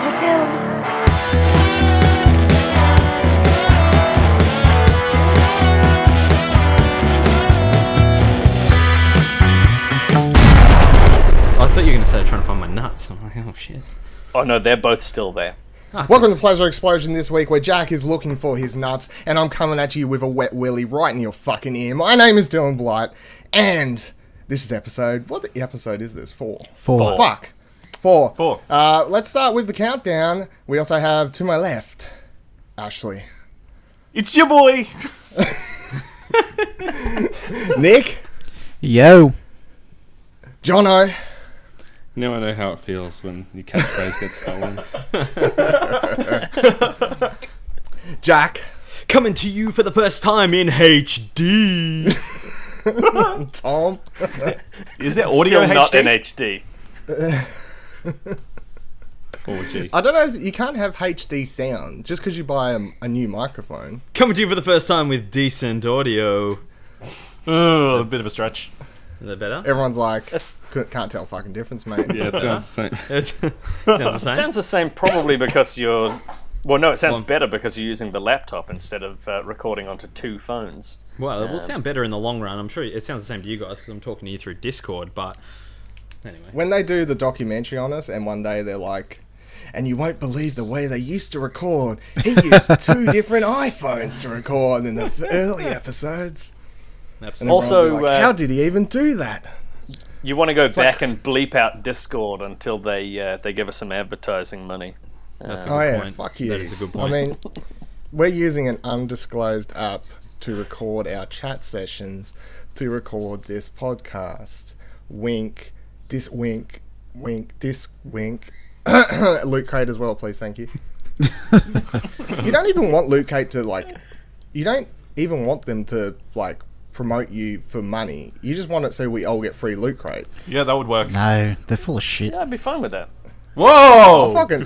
I thought you were going to say trying to find my nuts. I'm like, oh shit. Oh no, they're both still there. Welcome to Pleasure Explosion this week, where Jack is looking for his nuts, and I'm coming at you with a wet willy right in your fucking ear. My name is Dylan Blight, and this is episode... What episode is this? Four. Fuck. Four. Let's start with the countdown. We also have, to my left, Ashley. It's your boy! Nick. Yo. Jono. Now I know how it feels when your catchphrase gets stolen. Jack. Coming to you for the first time in HD. Tom. Is it audio Still HD? not in HD. 4G. I don't know if you can't have HD sound just because you buy a new microphone. Coming to you for the first time with decent audio. Oh, a bit of a stretch. Is that better? Everyone's like, can't tell fucking difference, mate. Yeah, it sounds the same. Sounds the It same. sounds the same probably because you're... Well, no, it sounds better because you're using the laptop instead of recording onto two phones. Well, it will sound better in the long run. I'm sure it sounds the same to you guys because I'm talking to you through Discord, but anyway. When they do the documentary on us and one day they're like, and you won't believe the way they used to record. He used 2 different iPhones to record in the early episodes. And Also, like, how did he even do that? You want to go back and bleep out Discord until they give us some advertising money. That's a Oh good yeah, point. fuck you. That is a good point. I mean, we're using an undisclosed app to record our chat sessions, to record this podcast. Wink, this wink, wink, this wink. Loot Crate as well, please, thank you. You don't even want Loot Crate to, like... You don't even want them to, like, promote you for money. You just want it so we all get free Loot Crates. Yeah, that would work. No, they're full of shit. Yeah, I'd be fine with that. Whoa! Fucking...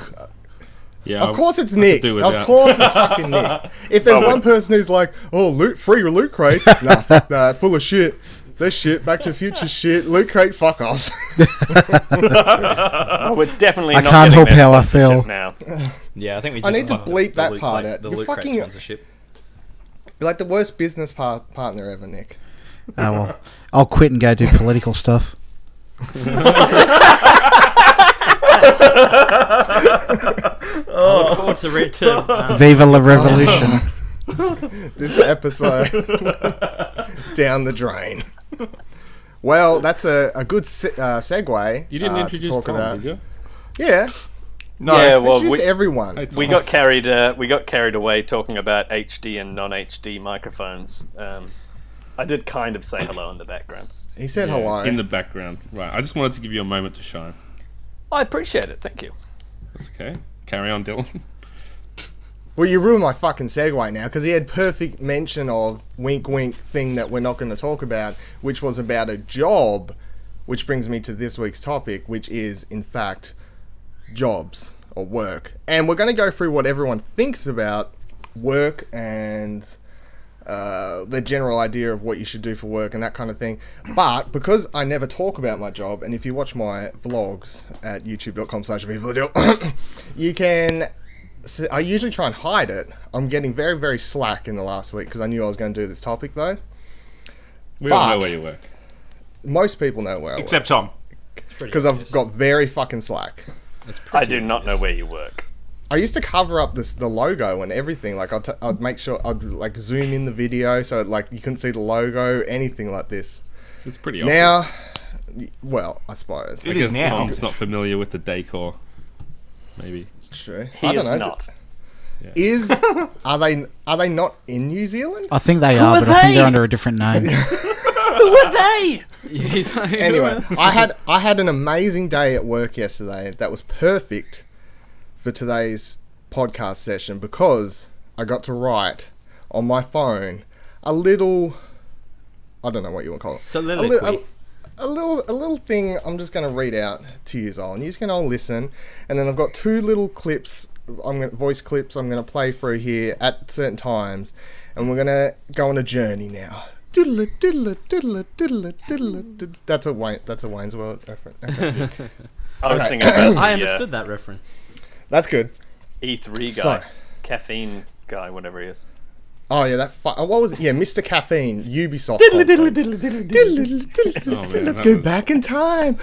Yeah, Of course it's Nick. do with Of that. course it's fucking Nick. If there's one person who's like, oh, free Loot Crates. Nah, fuck that. Full of shit. This shit. Back to the Future shit. Loot Crate, fuck off. Oh, we're definitely I not can't getting help their how I sponsorship feel. now. Yeah, I think we I just need to fucked bleep the that Loot part Crate- out. The You're Loot Crate fucking- sponsorship. You're like the worst business partner ever, Nick. Oh well, I'll quit and go do political stuff. I look forward to return. Viva la revolution! This episode down the drain. Well, that's a good segue. You didn't to introduce talk Tom, about. did you? Yeah, No. Yeah, well, introduce we everyone. Hey, Tom. got carried away talking about HD and non-HD microphones. I did kind of say hello in the background. He said Yeah, hello. in the background. Right, I just wanted to give you a moment to shine. I appreciate it, thank you. That's okay. Carry on, Dylan. Well, you ruined my fucking segue now, because he had perfect mention of wink wink thing that we're not going to talk about, which was about a job, which brings me to this week's topic, which is, in fact, jobs or work. And we're going to go through what everyone thinks about work and the general idea of what you should do for work and that kind of thing. But because I never talk about my job, and if you watch my vlogs at youtube.com/vivaladil, you can... I usually try and hide it. I'm getting very, very slack in the last week because I knew I was going to do this topic, though. We all know But- where you work. Most people know where I work. Except Tom. Because I've got very fucking slack. I do not know where you work. I used to cover up the logo and everything. Like I'd make sure I'd like zoom in the video so like you couldn't see the logo, anything like this. It's pretty obvious. Now, well, I suppose. I guess Tom's not familiar with the decor. Maybe. It's true. He I don't is know. not. Are they not in New Zealand? I think they are, but I think they're under a different name. Who are they? Anyway, I had an amazing day at work yesterday. That was perfect for today's podcast session because I got to write on my phone a little... I don't know what you want to call it. Soliloquy. A little thing I'm just going to read out to you all, and you're just going to all listen. And then I've got 2 little clips, voice clips I'm going to play through here at certain times, and we're going to go on a journey now. Diddle diddle diddle diddle diddle. That's a Wayne's World reference. Okay. I was thinking about I understood that reference. That's good. E3 guy, So- caffeine guy, whatever he is. Oh yeah, what was it? Yeah, Mr. Caffeine, Ubisoft. Oh, man, Let's that go was- back in time.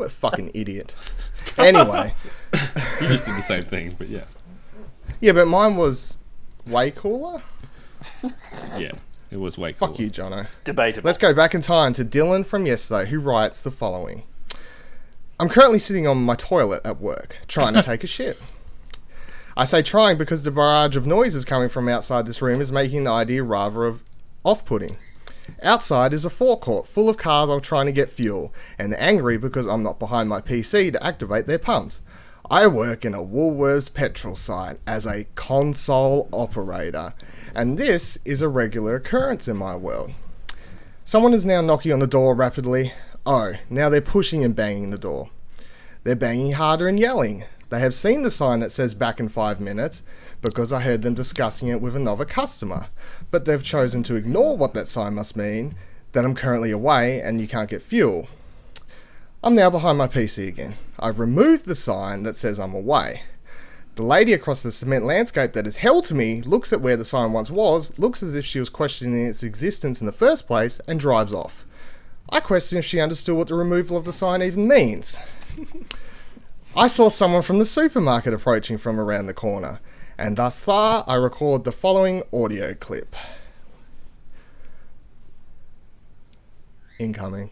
Fucking idiot. Anyway, You just did the same thing, but yeah. yeah, but mine was way cooler. Yeah, it was way cool. Fuck you, Jono. Debatable. Let's go back in time to Dylan from yesterday, who writes the following. I'm currently sitting on my toilet at work, trying to take a shit. I say trying because the barrage of noises coming from outside this room is making the idea rather off-putting. Outside is a forecourt full of cars all trying to get fuel, and they're angry because I'm not behind my PC to activate their pumps. I work in a Woolworths petrol site as a console operator, and this is a regular occurrence in my world. Someone is now knocking on the door rapidly. Oh, now they're pushing and banging the door. They're banging harder and yelling. They have seen the sign that says back in 5 minutes because I heard them discussing it with another customer, but they've chosen to ignore what that sign must mean, that I'm currently away and you can't get fuel. I'm now behind my PC again. I've removed the sign that says I'm away. The lady across the cement landscape that is held to me looks at where the sign once was, looks as if she was questioning its existence in the first place, and drives off. I question if she understood what the removal of the sign even means. I saw someone from the supermarket approaching from around the corner, and thus far I record the following audio clip. Incoming.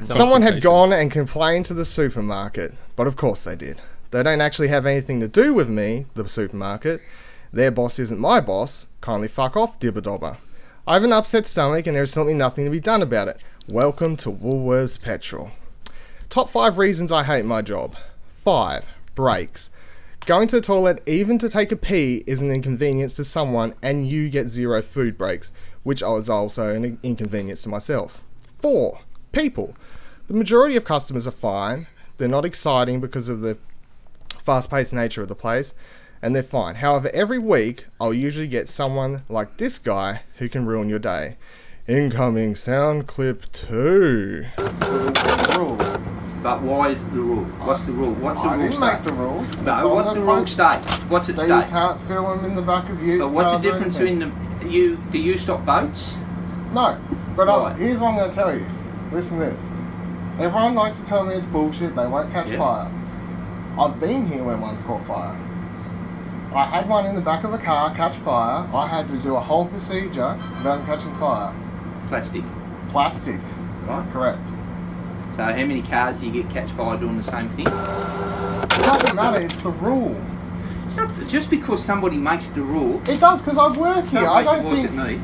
Someone had gone and complained to the supermarket, but of course they did. They don't actually have anything to do with me, the supermarket. Their boss isn't my boss. Kindly fuck off, dibba-dobber. I have an upset stomach and there is simply nothing to be done about it. Welcome to Woolworths Petrol. Top 5 reasons I hate my job. 5. Breaks. Going to the toilet even to take a pee is an inconvenience to someone and you get 0 food breaks, which is also an inconvenience to myself. 4. People. The majority of customers are fine. They're not exciting because of the fast-paced nature of the place, and they're fine. However, every week, I'll usually get someone like this guy who can ruin your day. Incoming sound clip 2. Rule. But why is the rule? What's the rule? What's the I rule didn't state? make the rules. It's No, on what's the rule post state? What's it that state? you can't fill them in the back of utes. But what's the cars or difference anything. between you? Do you stop boats? No, but Right. here's what I'm going to tell you. Listen to this. Everyone likes to tell me it's bullshit, they won't catch Yeah. fire. I've been here when one's caught fire. I had one in the back of a car catch fire. I had to do a whole procedure about it catching fire. Plastic, Plastic, right? correct. So how many cars do you get catch fire doing the same thing? It doesn't matter, it's the rule. It's not just because somebody makes the rule. It does because I work here. Don't I raise your don't voice think... at me.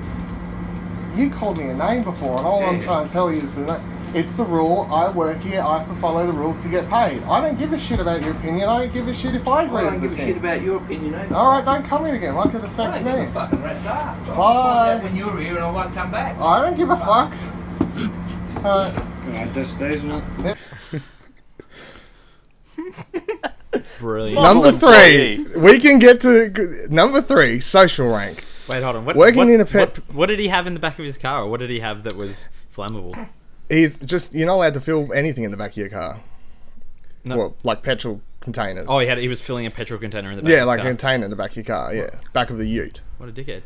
You called me a name before and all I'm Yeah. trying to tell you is that it's the rule. I work here. I have to follow the rules to get paid. I don't give a shit about your opinion. I don't give a shit if I agree I don't with give the a shit thing. about your opinion either. Alright, don't come here again like it I affects don't give me. a fucking rat's ass. I'll Bye. find out when you're here and I won't come back. I don't give a fuck. Brilliant. Number Model 3. employee. We can get to number 3. Social rank. Wait, hold on. Working in a pet- What did he have in the back of his car, or what did he have that was flammable? He's just you're not allowed to fill anything in the back of your car. No. Well, like petrol containers. Oh, he was filling a petrol container in the back. yeah, of his like a car. container in the back of your car. Yeah, back of the ute. What a dickhead.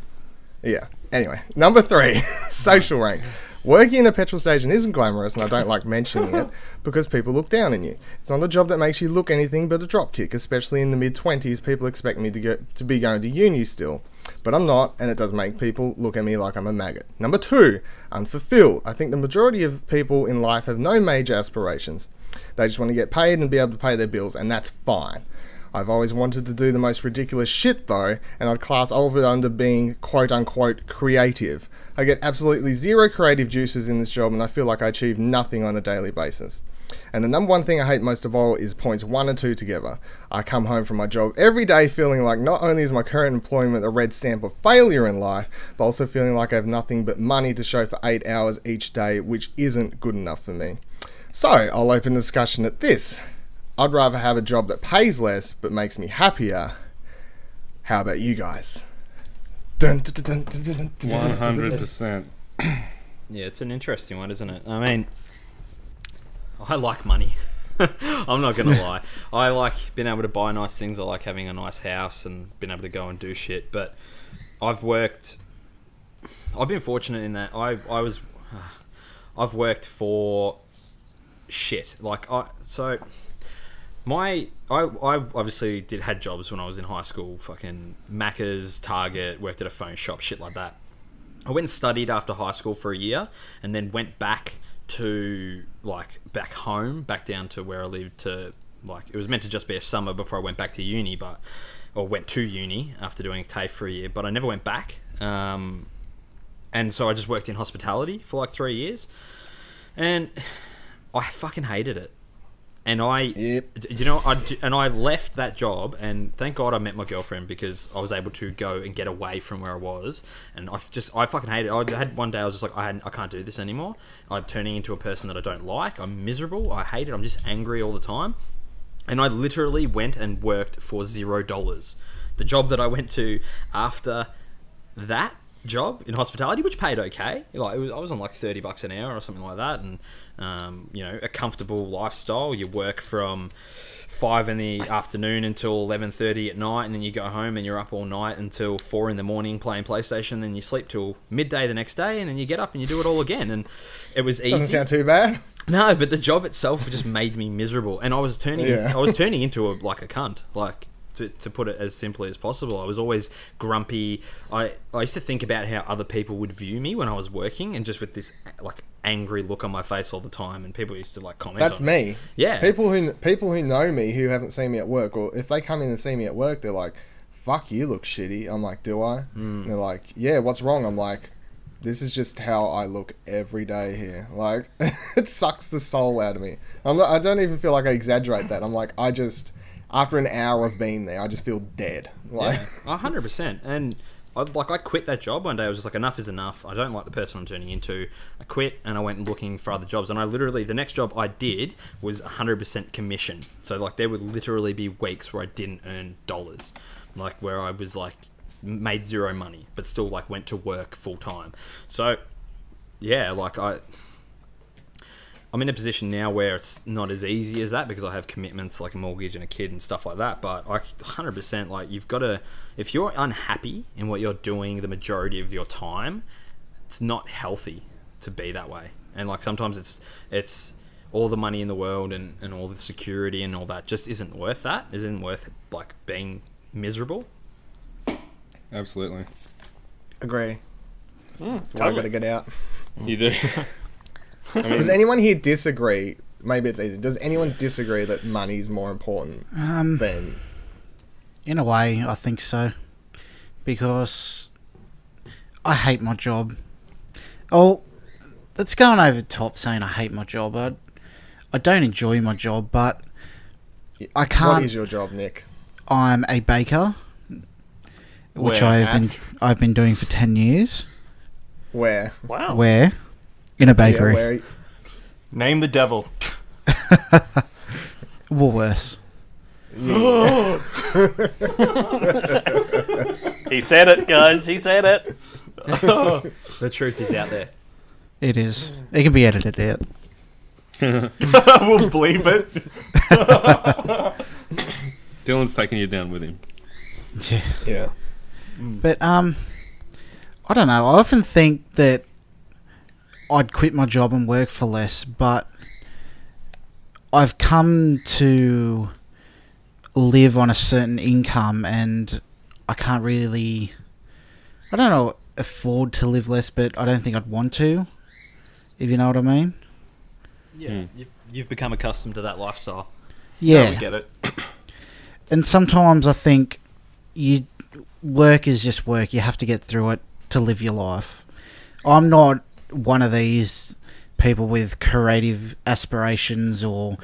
Yeah. Anyway, number 3, social rank. Working in a petrol station isn't glamorous, and I don't like mentioning it because people look down on you. It's not a job that makes you look anything but a dropkick, especially in the mid-20s. People expect me to be going to uni still, but I'm not, and it does make people look at me like I'm a maggot. Number 2, unfulfilled. I think the majority of people in life have no major aspirations. They just want to get paid and be able to pay their bills, and that's fine. I've always wanted to do the most ridiculous shit though, and I'd class all of it under being quote-unquote creative. I get absolutely 0 creative juices in this job and I feel like I achieve nothing on a daily basis. And the number one thing I hate most of all is points 1 and 2 together. I come home from my job every day feeling like not only is my current employment a red stamp of failure in life, but also feeling like I have nothing but money to show for 8 hours each day, which isn't good enough for me. So, I'll open the discussion at this. I'd rather have a job that pays less but makes me happier. How about you guys? 100%. Yeah, it's an interesting one, isn't it? I mean, I like money. I'm not going to lie. I like being able to buy nice things. I like having a nice house and being able to go and do shit. But I've been fortunate in that I've worked for shit. Like, I obviously had jobs when I was in high school. Fucking Macca's, Target, worked at a phone shop, shit like that. I went and studied after high school for a year and then went back to, like, back home, back down to where I lived to, like, it was meant to just be a summer before I went back to uni, or went to uni after doing TAFE for a year, but I never went back. And so I just worked in hospitality for like 3 years and I fucking hated it. And I left that job, and thank God I met my girlfriend because I was able to go and get away from where I was. And I fucking hated it. I had one day I was just like, I can't do this anymore. I'm turning into a person that I don't like. I'm miserable. I hate it. I'm just angry all the time. And I literally went and worked for $0. The job that I went to after that job in hospitality, which paid okay, like I was on like $30 an hour or something like that, and a comfortable lifestyle. You work from 5 in the afternoon until 11:30 at night, and then you go home and you're up all night until 4 in the morning playing PlayStation, then you sleep till midday the next day, and then you get up and you do it all again. And it was easy. Doesn't sound too bad. No, but the job itself just made me miserable, and I was turning into a cunt, like, to put it as simply as possible. I was always grumpy. I used to think about how other people would view me when I was working, and just with this like angry look on my face all the time, and people used to like comment. That's on me. It. Yeah. People who know me, who haven't seen me at work, or if they come in and see me at work, they're like, "Fuck, you look shitty." I'm like, "Do I?" And they're like, "Yeah, what's wrong?" I'm like, "This is just how I look every day here." Like, it sucks the soul out of me. I don't even feel like I exaggerate that. I'm like, after an hour of being there, I just feel dead. Like, yeah, 100%. And I quit that job one day. I was just like, enough is enough. I don't like the person I'm turning into. I quit and I went looking for other jobs. And the next job I did was 100% commission. So like there would literally be weeks where I didn't earn dollars, like where I was like made zero money, but still like went to work full time. So yeah, like I'm in a position now where it's not as easy as that because I have commitments like a mortgage and a kid and stuff like that. But 100%, like you've got to, if you're unhappy in what you're doing the majority of your time, it's not healthy to be that way. And like sometimes it's all the money in the world and all the security and all that just isn't worth that. Isn't worth like being miserable. Absolutely. agree. Totally. I gotta get out. You do. I mean, Does anyone here disagree? Maybe it's easy. Does anyone disagree that money is more important than? In a way, I think so, because I hate my job. Oh, that's going over the top saying I hate my job. I don't enjoy my job, but I can't. What is your job, Nick? I'm a baker, which I've been doing for 10 years. Where? Wow. Where? In a bakery. Yeah, where? Name the devil. Woolworths. Yeah. He said it, guys. He said it. The truth is out there. It is. It can be edited out. We'll bleep it. Dylan's taking you down with him. Yeah. Yeah. But I don't know. I often think that I'd quit my job and work for less, but I've come to live on a certain income, and I can't really, I don't know, afford to live less, but I don't think I'd want to, if you know what I mean. Yeah, you've become accustomed to that lifestyle. Yeah. We get it. And sometimes I think work is just work. You have to get through it to live your life. I'm not one of these people with creative aspirations or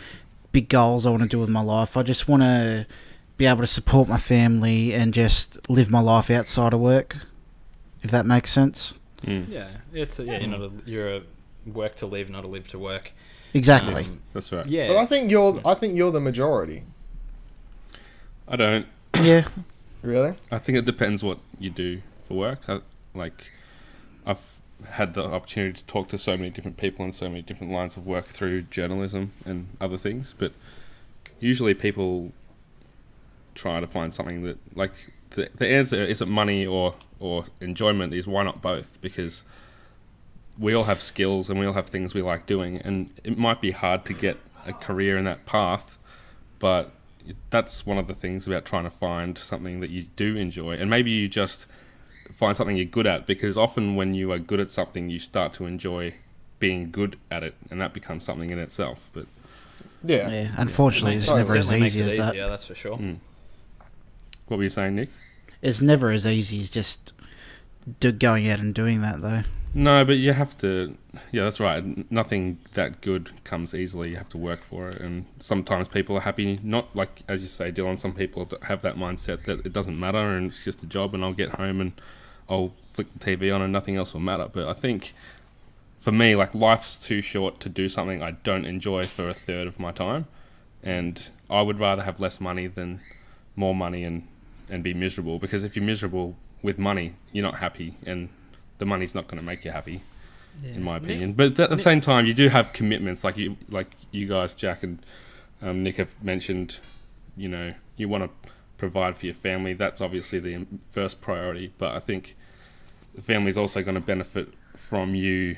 big goals I want to do with my life. I just want to be able to support my family and just live my life outside of work, if that makes sense. Yeah, you're a work to live, not a live to work. Exactly. That's right. Yeah, But I think you're the majority. I don't. Yeah. Really? I think it depends what you do for work. I've had the opportunity to talk to so many different people in so many different lines of work through journalism and other things, but usually people try to find something that, like, the answer isn't money or enjoyment, is why not both? Because we all have skills and we all have things we like doing, and it might be hard to get a career in that path, but that's one of the things about trying to find something that you do enjoy. And maybe you just find something you're good at, because often when you are good at something, you start to enjoy being good at it, and that becomes something in itself. But Yeah. Unfortunately, it's never as certainly makes easy it as that. easier, that's for sure. what were you saying, Nick? It's never as easy as just going out and doing that, though. No, but you have to. Yeah, that's right. Nothing that good comes easily. You have to work for it, and sometimes people are happy. Not like, as you say, Dylan. Some people have that mindset that it doesn't matter and it's just a job, and I'll get home and I'll flick the TV on and nothing else will matter. But I think for me, like, life's too short to do something I don't enjoy for a third of my time, and I would rather have less money than more money and be miserable. Because if you're miserable with money, you're not happy, and the money's not going to make you happy, in my opinion. But at the same time, you do have commitments, like you guys, Jack and Nick, have mentioned. You know, you want to provide for your family. That's obviously the first priority. But I think the family's also going to benefit from you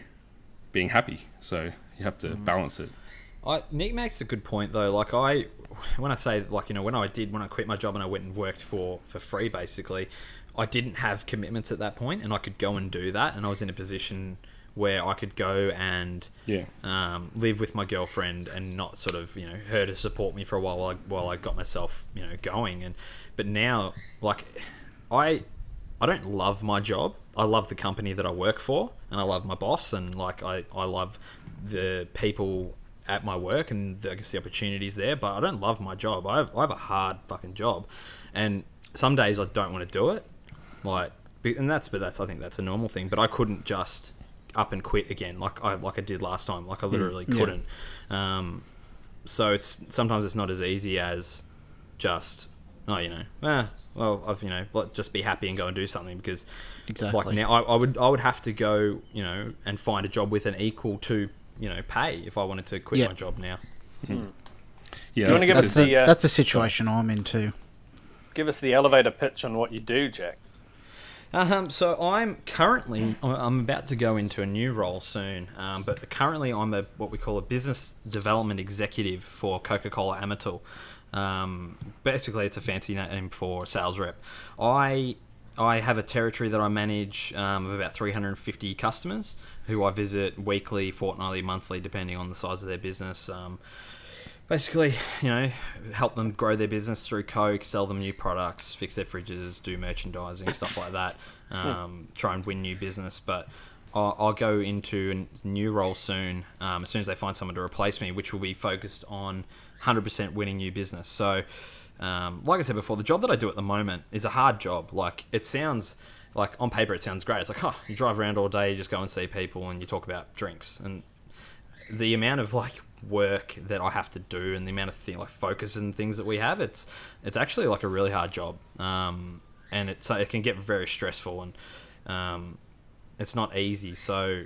being happy. So you have to balance it. Nick makes a good point though. Like, when I say, like, you know, when I quit my job and I went and worked for free, basically, I didn't have commitments at that point, and I could go and do that, and I was in a position where I could go and live with my girlfriend and not sort of, you know, her to support me for a while I got myself, you know, going. But now, like, I don't love my job. I love the company that I work for, and I love my boss, and like I love the people at my work and I guess the opportunities there. But I don't love my job. I have a hard fucking job, and some days I don't want to do it. I think that's a normal thing. But I couldn't just up and quit again like I did last time. Like, I literally couldn't. So sometimes it's not as easy as just, just be happy and go and do something, because Exactly. like now I would have to go, you know, and find a job with an equal to, you know, pay if I wanted to quit my job now. Yeah, Do you want to give us That's the situation I'm in too. give us the elevator pitch on what you do, Jack? So I'm about to go into a new role soon, but currently I'm what we call a business development executive for Coca-Cola Amatil. Basically, it's a fancy name for sales rep. I have a territory that I manage of about 350 customers who I visit weekly, fortnightly, monthly, depending on the size of their business. Basically, you know, help them grow their business through Coke, sell them new products, fix their fridges, do merchandising, stuff like that. Try and win new business. But I'll go into a new role soon, as soon as they find someone to replace me, which will be focused on 100% winning new business. So, like I said before, the job that I do at the moment is a hard job. Like, it sounds like, on paper, it sounds great. It's like, you drive around all day, you just go and see people, and you talk about drinks. And the amount of, like, work that I have to do, and the amount of focus and things that we have, it's actually like a really hard job, and it can get very stressful, and it's not easy. So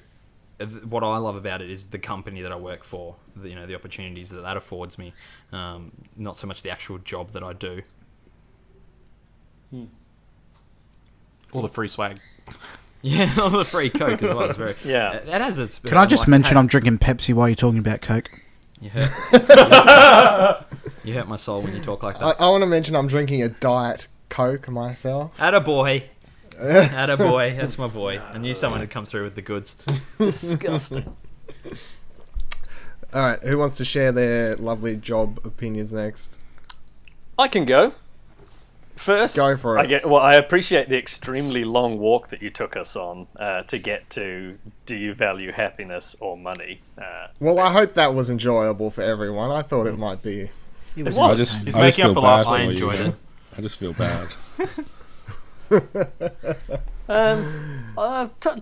what I love about it is the company that I work for, the opportunities that affords me, not so much the actual job that I do. All the free swag. Yeah, all the free Coke as well. It's very Yeah. It has its. Can I just mention I'm drinking Pepsi while you're talking about Coke? You hurt. You hurt my soul when you talk like that. I want to mention I'm drinking a Diet Coke myself. Attaboy. Attaboy. That's my boy. I knew someone had come through with the goods. Disgusting. All right, who wants to share their lovely job opinions next? I can go. First, Go for it. I appreciate the extremely long walk that you took us on to get to do you value happiness or money? Well, I hope that was enjoyable for everyone. I thought it might be. It was was. entertaining. He's I making up feel for last bad I week. for enjoyed you, it. I just feel bad.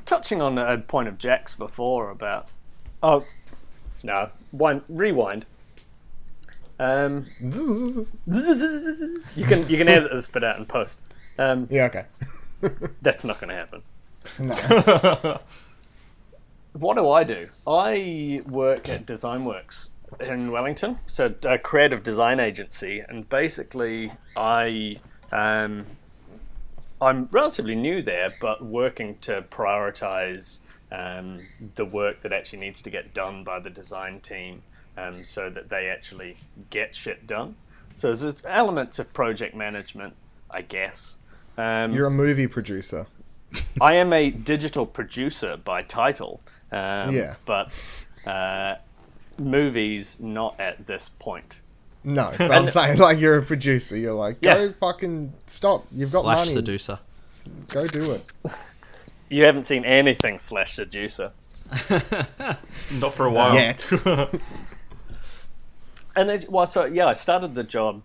Touching on a point of Jack's before about... Oh, no. Rewind. You can edit this bit out and post. Yeah, okay. That's not going to happen. No. What do? I work at DesignWorks in Wellington, so a creative design agency, and basically I'm relatively new there, but working to prioritize the work that actually needs to get done by the design team, so that they actually get shit done. So there's elements of project management, I guess. You're a movie producer. I am a digital producer by title, Yeah. but movies not at this point. No, but I'm saying, like, you're a producer. You're like, go Yeah. fucking stop. You've got Slash money. seducer. Go do it. You haven't seen anything / seducer. Not for a while. Yet. And I started the job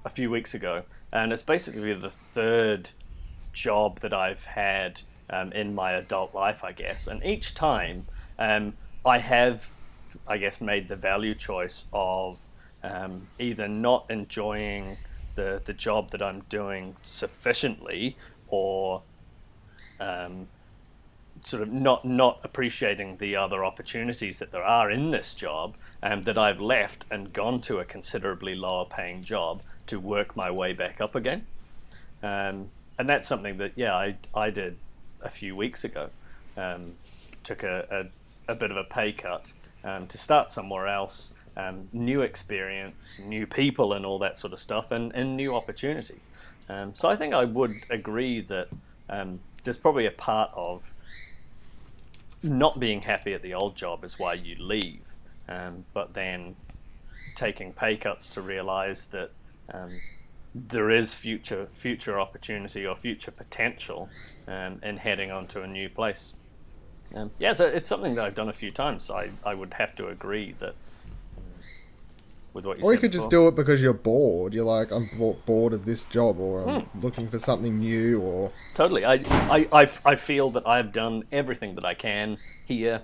a few weeks ago, and it's basically the third job that I've had in my adult life, I guess. And each time, I have, I guess, made the value choice of either not enjoying the job that I'm doing sufficiently, or sort of not appreciating the other opportunities that there are in this job, that I've left and gone to a considerably lower paying job to work my way back up again. And that's something that, I did a few weeks ago. Took a bit of a pay cut to start somewhere else, new experience, new people and all that sort of stuff, and new opportunity. So I think I would agree that there's probably a part of not being happy at the old job is why you leave, but then taking pay cuts to realize that there is future opportunity or future potential in heading onto a new place. So it's something that I've done a few times, so I would have to agree that with what you said. Or you could just do it because you're bored. You're like, I'm bored of this job, or I'm looking for something new, or... Totally. I feel that I've done everything that I can here.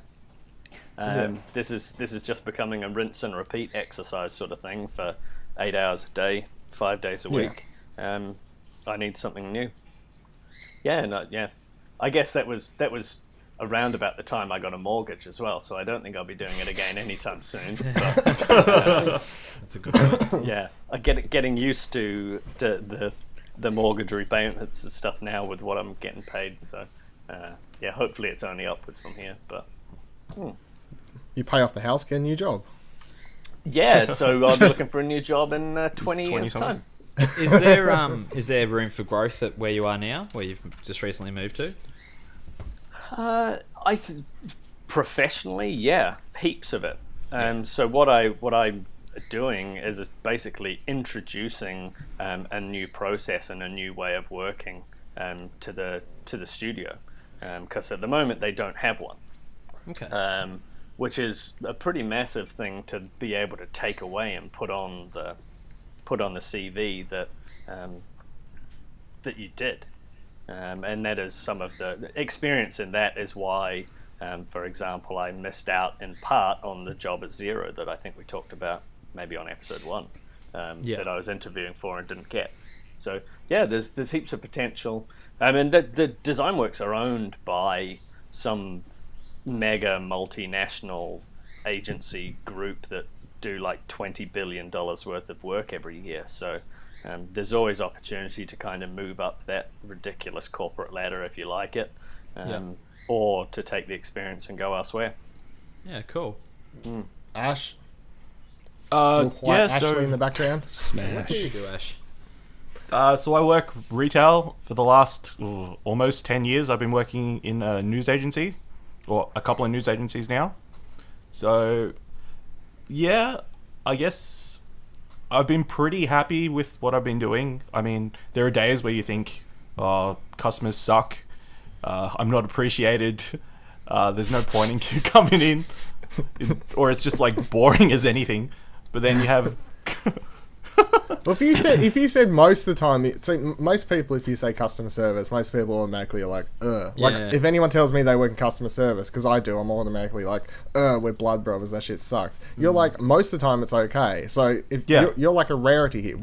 This is just becoming a rinse and repeat exercise sort of thing for 8 hours a day, 5 days a week. I need something new. I guess that was around about the time I got a mortgage as well, so I don't think I'll be doing it again anytime soon. But, That's a good point. I'm getting used to the mortgage repayments and stuff now with what I'm getting paid. So hopefully it's only upwards from here. But You pay off the house, get a new job. so I'll be looking for a new job in 20 years' something. time. Is there room for growth at where you are now, where you've just recently moved to? Professionally, heaps of it. So what I'm doing is basically introducing a new process and a new way of working to the studio, because at the moment they don't have one. Okay. Which is a pretty massive thing to be able to take away and put on the CV that you did. And that is some of the experience in that is why, for example, I missed out in part on the job at Zero that I think we talked about maybe on episode 1, that I was interviewing for and didn't get. So there's heaps of potential. I mean, the DesignWorks are owned by some mega multinational agency group that do like $20 billion worth of work every year. So there's always opportunity to kind of move up that ridiculous corporate ladder if you like it, or to take the experience and go elsewhere. Yeah, cool. Ash? Ashley so in the background? What Smash. do you do, Ash? so I work retail for the last almost 10 years. I've been working in a news agency, or a couple of news agencies now. So, I guess I've been pretty happy with what I've been doing. I mean, there are days where you think, oh, customers suck. I'm not appreciated. There's no point in coming in. Or it's just like boring as anything. But then you have... Well, if you said most of the time, most people, if you say customer service, most people automatically are like, ugh. Like, Yeah. if anyone tells me they work in customer service, because I do, I'm automatically like, we're blood brothers, that shit sucks. You're like, most of the time it's okay. So if you're like a rarity here.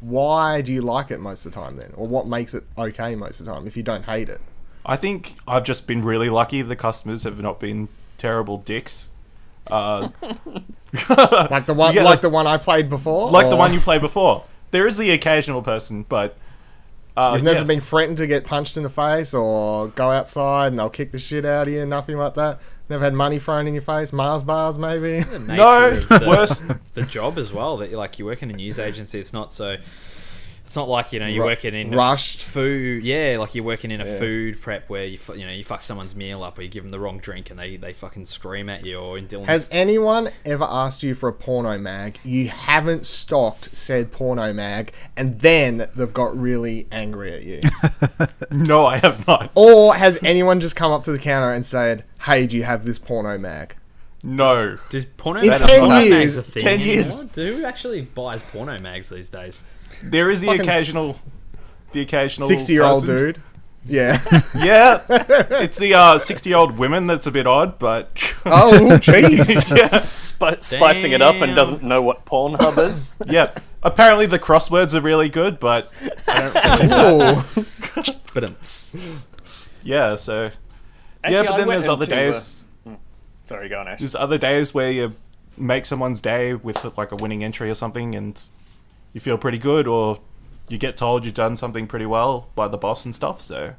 Why do you like it most of the time then? Or what makes it okay most of the time if you don't hate it? I think I've just been really lucky. The customers have not been terrible dicks. Like the one I played before? Like the one you played before. There is the occasional person, but... You've never been threatened to get punched in the face or go outside and they'll kick the shit out of you, nothing like that? Never had money thrown in your face? Mars bars, maybe? No, worse. The job as well, that you're working in a news agency, it's not like, you're working in rushed food. Yeah, like you're working in a food prep where you fuck someone's meal up or you give them the wrong drink and they fucking scream at you. Or in Dylan's... Has anyone ever asked you for a porno mag? You haven't stocked said porno mag, and then they've got really angry at you. No, I have not. Or has anyone just come up to the counter and said, "Hey, do you have this porno mag?" No. Does porno In mags 10 mags years- a thing 10 years. anymore? Who actually buys porno mags these days? There is the Fucking occasional 60-year-old person. dude. Yeah. Yeah, it's the 60-year-old women that's a bit odd, but Oh, jeez. yeah, Spicing it up and doesn't know what Pornhub is. yeah. Apparently the crosswords are really good, but I don't really. Ooh. But Yeah, so Actually, but I then went there's other into, days. Sorry, go on, Ash. There's other days where you make someone's day with like a winning entry or something, and you feel pretty good, or you get told you've done something pretty well by the boss and stuff. So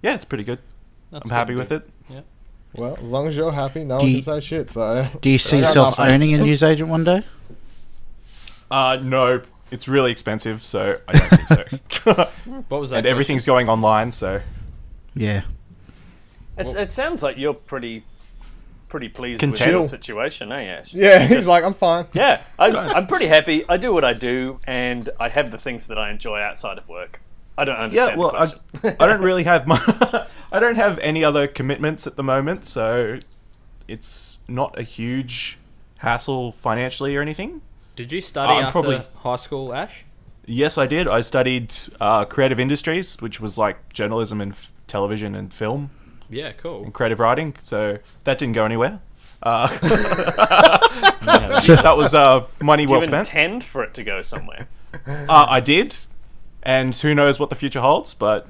yeah, it's pretty good. I'm happy with it. Well, as long as you're happy, no Do one you- can say shit, so... Do you see Fair yourself enough. owning a newsagent one day? No, it's really expensive, so I don't think so. what was that? And everything's going online, so Yeah. It sounds like you're pretty pleased Content. with your situation, eh, Ash? Yeah, he's like, I'm fine. Yeah, I'm pretty happy. I do what I do, and I have the things that I enjoy outside of work. I don't understand yeah. Well, the question. I don't really have I don't have any other commitments at the moment, so it's not a huge hassle financially or anything. Did you study I'm after probably- high school, Ash? Yes, I did. I studied creative industries, which was like journalism and television and film Yeah, cool. and creative writing. So that didn't go anywhere. That was money Do well you spent. intend for it to go somewhere? I did, and who knows what the future holds. But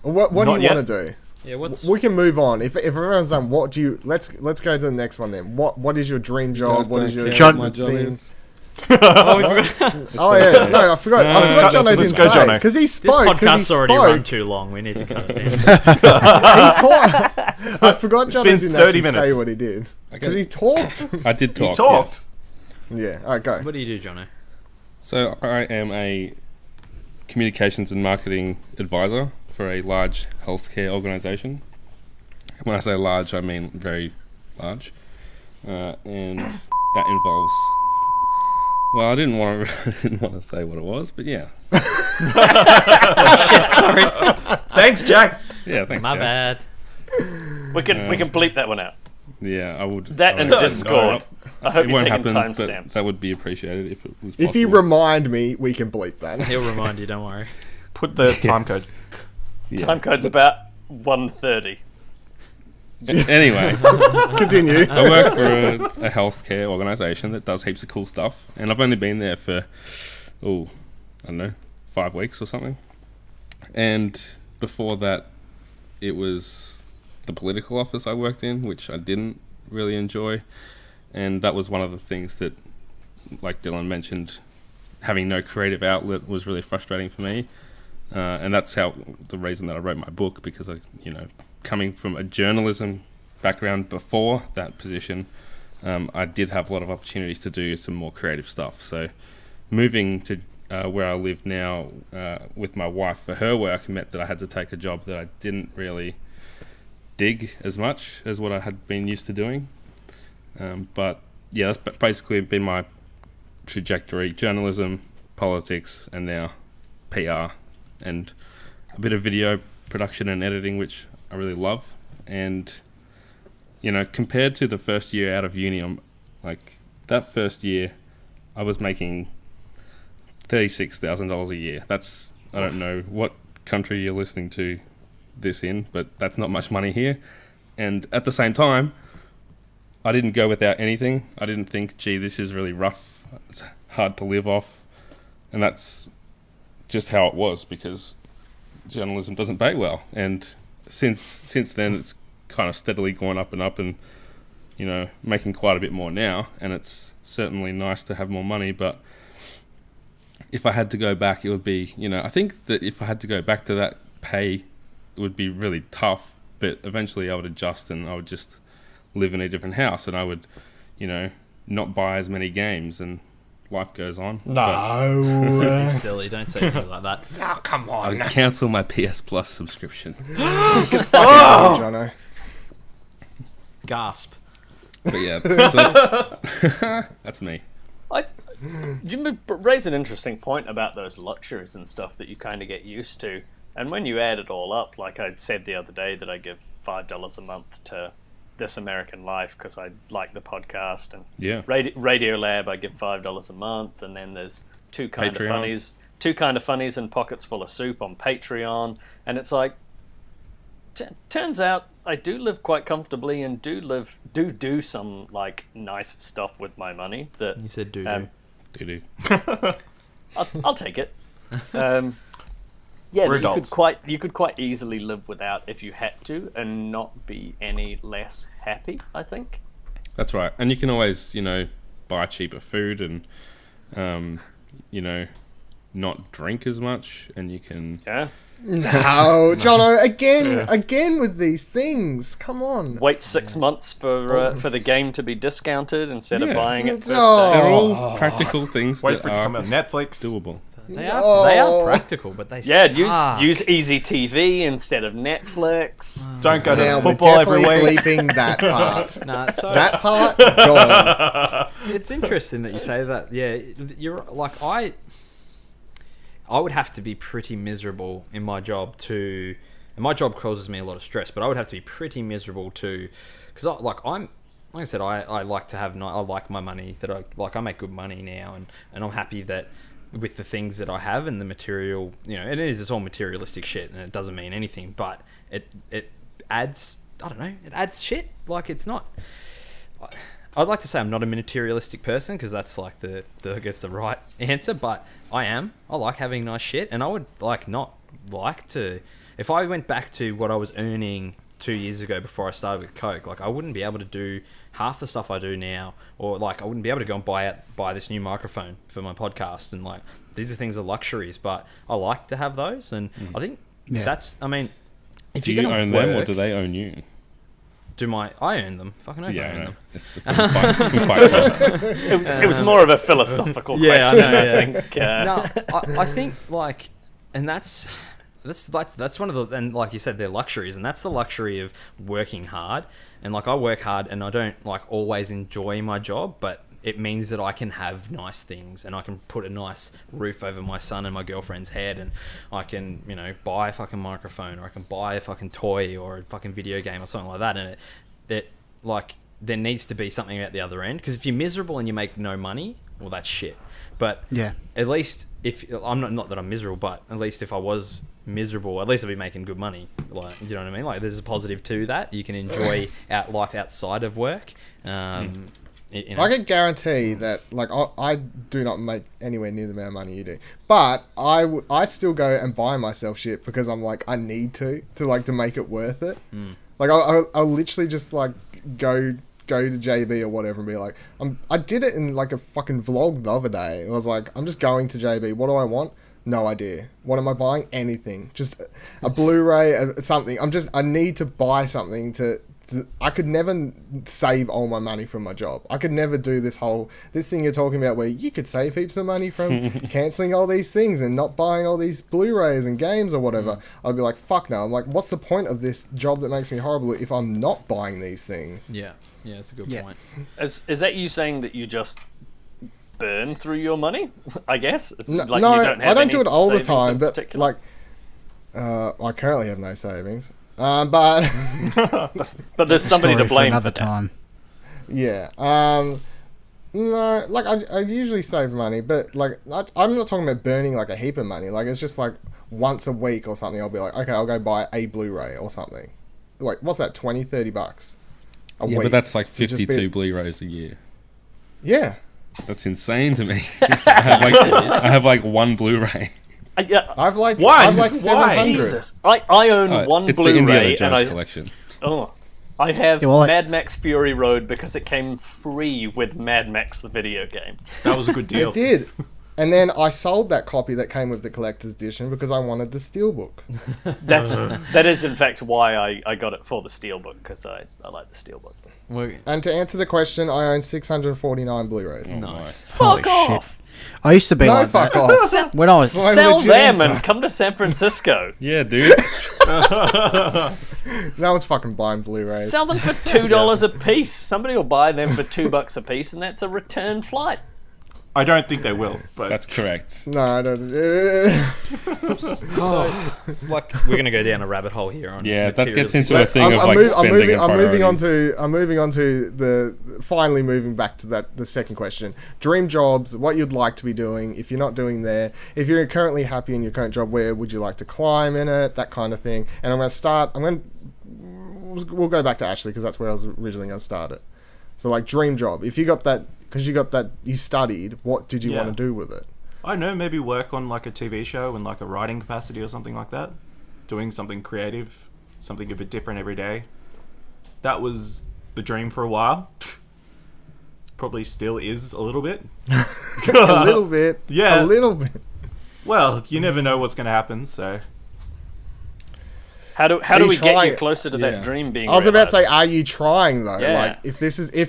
What do Not you yet. want to do? Yeah, what's... We can move on. If everyone's done, what do you... Let's go to the next one then. What is your dream job? What is your... John- my job is? Oh, we forgot. Oh, yeah. No, I forgot. I forgot Jono let's didn't go, say. Jono. Because he This spoke. podcast's already run too long. We need to cut it down. I forgot Jono been didn't 30 actually minutes. say what he did. Okay. Because he talked. I did talk. he talked. Yeah. All right, go. What do you do, Jono? So I am a communications and marketing advisor for a large healthcare organisation. When I say large, I mean very large, and that involves. Well, I didn't want to say what it was, but yeah, Sorry. Thanks, Jack. yeah. Thanks. My Jack. bad. We can bleep that one out. Yeah, I would. That I and would- Discord. I hope It you're won't taking happen, but timestamps. that would be appreciated if it was possible. If you remind me, we can bleep that. He'll remind you, don't worry. Put the time code. Yeah. Time code's about 1:30. Anyway, Continue. I work for a healthcare organisation that does heaps of cool stuff, and I've only been there for, I don't know, 5 weeks or something. And before that, it was the political office I worked in, which I didn't really enjoy. And that was one of the things that, like Dylan mentioned, having no creative outlet was really frustrating for me. And that's the reason that I wrote my book, because coming from a journalism background before that position, I did have a lot of opportunities to do some more creative stuff. So moving to where I live now with my wife for her work meant that I had to take a job that I didn't really dig as much as what I had been used to doing. But yeah, that's basically been my trajectory: journalism, politics, and now PR, and a bit of video production and editing, which I really love. And compared to the first year out of uni, I'm like, that first year I was making $36,000 a year. That's, I don't know what country you're listening to this in, but that's not much money here. And at the same time, I didn't go without anything. I didn't think, gee, this is really rough, it's hard to live off. And that's just how it was, because journalism doesn't pay well. And since then, it's kind of steadily gone up and up, and making quite a bit more now. And it's certainly nice to have more money, but if I had to go back, it would be, I think that if I had to go back to that pay, it would be really tough. But eventually I would adjust, and I would just live in a different house, and I would, not buy as many games, and life goes on. No. Silly, don't say things like that. Oh, come I on. would cancel my PS Plus subscription. Jono. Gasp. But yeah, so that's me. You raise an interesting point about those luxuries and stuff that you kind of get used to. And when you add it all up, like I'd said the other day that I give $5 a month to This American Life because I like the podcast, and Yeah. Radio Lab I give $5 a month, and then there's two kind of funnies and Pockets Full of Soup on Patreon, and it's like, turns out I do live quite comfortably and do some like nice stuff with my money. That You said do. Doo-doo. I'll take it. Yeah, We're that adults. you could quite easily live without if you had to, and not be any less happy, I think. That's right. And you can always, buy cheaper food, and, not drink as much, and you can... Yeah. No, Jono, again with these things. Come on. Wait 6 months for the game to be discounted instead of Yeah. buying it first Oh. They're day. all practical things Wait that for it to are come on Netflix. doable. They are practical, but they Yeah, suck. use Easy TV instead of Netflix. Don't go to Now we're football every definitely week. bleeping that part. Nah, so That part gone. it's interesting that you say that. Yeah, you're like I would have to be pretty miserable in my job and my job causes me a lot of stress, but I would have to be pretty miserable too, because like I said, I like to have I like my money that I make good money now, and I'm happy that with the things that I have and the material, it's all materialistic shit, and it doesn't mean anything, but it adds, I don't know, it adds shit. Like, it's not, I'd like to say I'm not a materialistic person, because that's like the I guess the right answer, but I am. I like having nice shit, and I would not like to, if I went back to what I was earning 2 years ago before I started with Coke, like I wouldn't be able to do half the stuff I do now, or like I wouldn't be able to go and buy this new microphone for my podcast, and like these are things of luxuries, but I like to have those, and I think that's, I mean, if Do you're you gonna own work, them, or do they own you? I own them. Fucking oath, I own no. them. It's the fucking fight. It was more of a philosophical Yeah, I question, know, I yeah. think. No, I think like, and that's one of the, and like you said, they're luxuries, and that's the luxury of working hard. And like I work hard, and I don't like always enjoy my job, but it means that I can have nice things, and I can put a nice roof over my son and my girlfriend's head, and I can buy a fucking microphone, or I can buy a fucking toy or a fucking video game or something like that. And like there needs to be something at the other end, because if you're miserable and you make no money, well, that's shit. But Yeah. at least if I'm not that I'm miserable, but at least if I was miserable, at least I'd be making good money. Like, you know what I mean? Like, there's a positive to that. You can enjoy life outside of work. I can guarantee that, like, I do not make anywhere near the amount of money you do, but I still go and buy myself shit because I'm like, I need to make it worth it. Like, I'll literally just like go to JB or whatever and be like, I did it in like a fucking vlog the other day. I was like, I'm just going to JB. What do I want? No idea. What am I buying? Anything. Just a Blu-ray, something. I need to buy something to I could never save all my money from my job. I could never do this thing you're talking about where you could save heaps of money from cancelling all these things and not buying all these Blu-rays and games or whatever. I'd be like, fuck no. I'm like, what's the point of this job that makes me horrible if I'm not buying these things? Yeah, it's a good point. Is that you saying that you just burn through your money, I guess. It's No, like no, you don't have I don't any do it all the savings in time, but particular. like, I currently have no savings. But But there's somebody Story to for blame another for that. time. yeah, no, like I usually save money, but like I'm not talking about burning like a heap of money. Like it's just like once a week or something. I'll be like, okay, I'll go buy a Blu-ray or something. Like what's that? $20-$30 a Yeah, week. but that's like to just 52 be- Blu-rays a year. Yeah. That's insane to me. I have like one Blu-ray. Yeah, I've like Why? I've like Why? 700. Jesus. I own one It's the Indiana Blu-ray, and Jones I collection. I have Yeah, well, Mad Max Fury Road because it came free with Mad Max the video game. That was a good deal. It did. And then I sold that copy that came with the collector's edition because I wanted the steelbook. That is in fact why I got it for the steelbook, because I like the steelbook. And to answer the question, I own 649 Blu-rays. Nice. Fuck Holy off! I used to be No, like fuck that. off. When I was Why Sell would you them answer? and come to San Francisco. Yeah, dude. No one's fucking buying Blu-rays. Sell them for $2 a piece. Somebody will buy them for $2 a piece, and that's a return flight. I don't think they will, but That's correct. No, I don't. Like we're gonna go down a rabbit hole here on Yeah, that gets materials. into a thing of like spending and I'm moving on priorities. to. I'm moving on to the. Finally, moving back to the second question. Dream jobs. What you'd like to be doing if you're not doing there. If you're currently happy in your current job, where would you like to climb in it? That kind of thing. And I'm going to start. We'll go back to Ashley because that's where I was originally going to start it. So like dream job. If you got that, because you studied. What did you Yeah. want to do with it? I know, maybe work on like a TV show in like a writing capacity or something like that. Doing something creative, something a bit different every day. That was the dream for a while. Probably still is a little bit. A little bit. Yeah. A little bit. Well, you never know what's going to happen, so... How do you we get trying- you closer to Yeah. that dream being I was about to say, realised? are you trying though? Yeah. Like, if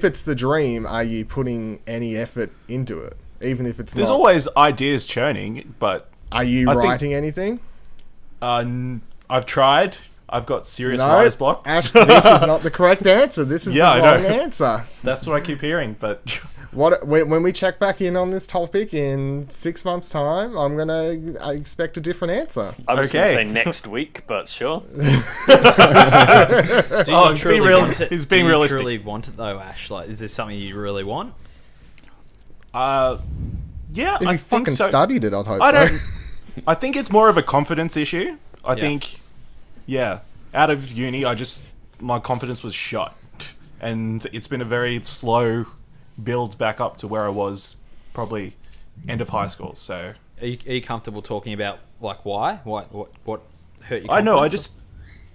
it's the dream, are you putting any effort into it, even if it's There's not? always ideas churning, but Are you I think- writing anything? I've tried. I've got serious No, writer's block. Ash, this is not the correct answer. This is Yeah, the I wrong know. answer. That's what I keep hearing, but... When we check back in on this topic in 6 months' time, I expect a different answer. I was going to Okay. say next week, but sure. Do you Oh, truly be real- want it? he's Do being you realistic. truly want it though, Ash? Like, is this something you really want? yeah, If I you think fucking so. studied it, I'd hope I so. don't... I think it's more of a confidence issue. I Yeah. think, out of uni, my confidence was shot. And it's been a very slow build back up to where I was probably end of high school. So Are you comfortable talking about like why? What hurt you? I know,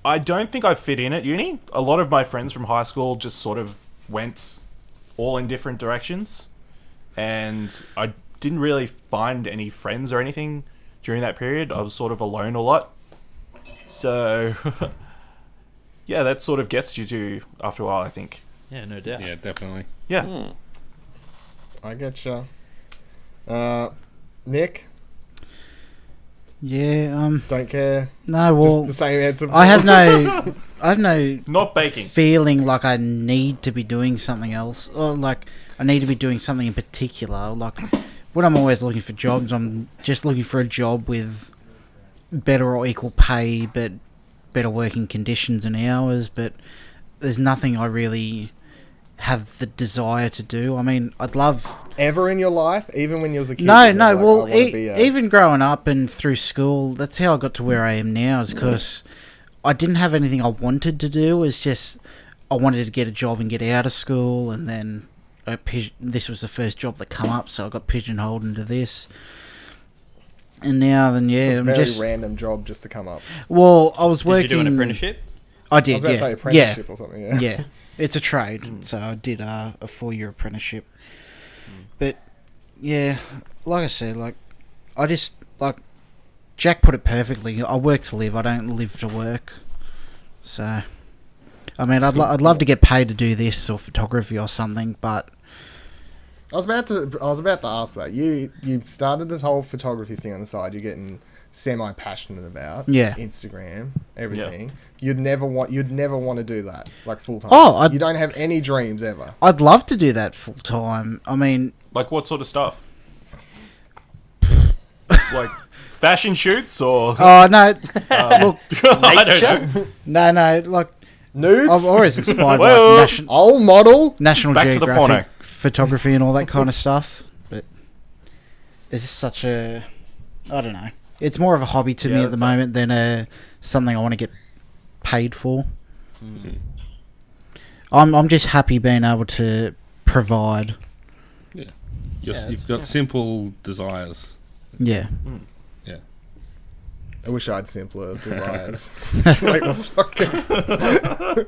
I don't think I fit in at uni. A lot of my friends from high school just sort of went all in different directions. And I didn't really find any friends or anything during that period. I was sort of alone a lot. So, yeah, that sort of gets you to after a while, I think. Yeah, no doubt. Yeah, definitely. Yeah. I getcha. Nick, yeah. don't care. No, well, Just the same answer. I have no Not baking. feeling like I need to be doing something else, or like I need to be doing something in particular. Like when I'm always looking for jobs, I'm just looking for a job with better or equal pay, but better working conditions and hours. But there's nothing I really have the desire to do. I mean, I'd love... Ever in your life, even when you was a kid. No, you were like, well, I wanna be a- even growing up and through school, that's how I got to where I am now, is because I didn't have anything I wanted to do. It's just I wanted to get a job and get out of school, and then this was the first job that come up, so I got pigeonholed into this. And now, then, yeah, It's a I'm very just... random job just to come up. Well, I was Did working... you do an apprenticeship? I I did, was about yeah. to say apprenticeship or something. Yeah. Yeah, it's a trade, so I did a 4-year apprenticeship. But yeah, like I said, like I just like Jack put it perfectly. I work to live. I don't live to work. So, I mean, I'd love to get paid to do this or photography or something, but I was about to ask that. You started this whole photography thing on the side. You're getting semi-passionate about. Yeah. Instagram, everything. You'd never want to do that like full time. Oh, you don't have any dreams ever. I'd love to do that full time. I mean, Like what sort of stuff? Like fashion shoots or Oh no, look, I don't know. no, like Nudes? I'm always inspired by Well, Old model? National Back to the porno. Geographic photography and all that kind of stuff. But it's just such a, I don't know. It's more of a hobby to me at the moment than something I want to get paid for. I'm just happy being able to provide. Yeah. You've got simple desires. Yeah. Yeah. I wish I had simpler desires. Make my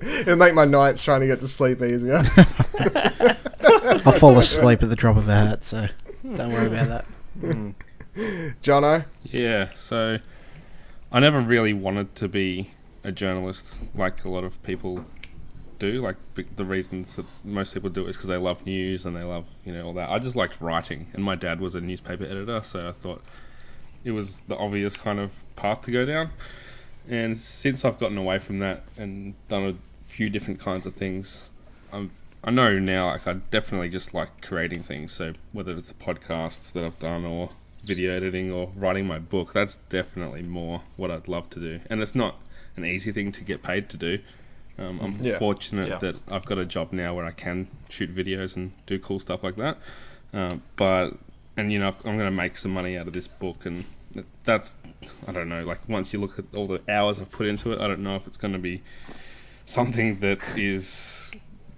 it'd make my nights trying to get to sleep easier. I'll fall asleep at the drop of a hat, so don't worry about that. Jono? Yeah, so I never really wanted to be a journalist like a lot of people do. Like the reasons that most people do it is because they love news and they love, all that. I just liked writing, and my dad was a newspaper editor, so I thought it was the obvious kind of path to go down. And since I've gotten away from that and done a few different kinds of things, I know now, like, I definitely just like creating things. So whether it's the podcasts that I've done or video editing or writing my book, that's definitely more what I'd love to do. And it's not an easy thing to get paid to do. I'm fortunate that I've got a job now where I can shoot videos and do cool stuff like that. I'm going to make some money out of this book, and that's, I don't know, like once you look at all the hours I've put into it, I don't know if it's going to be something that is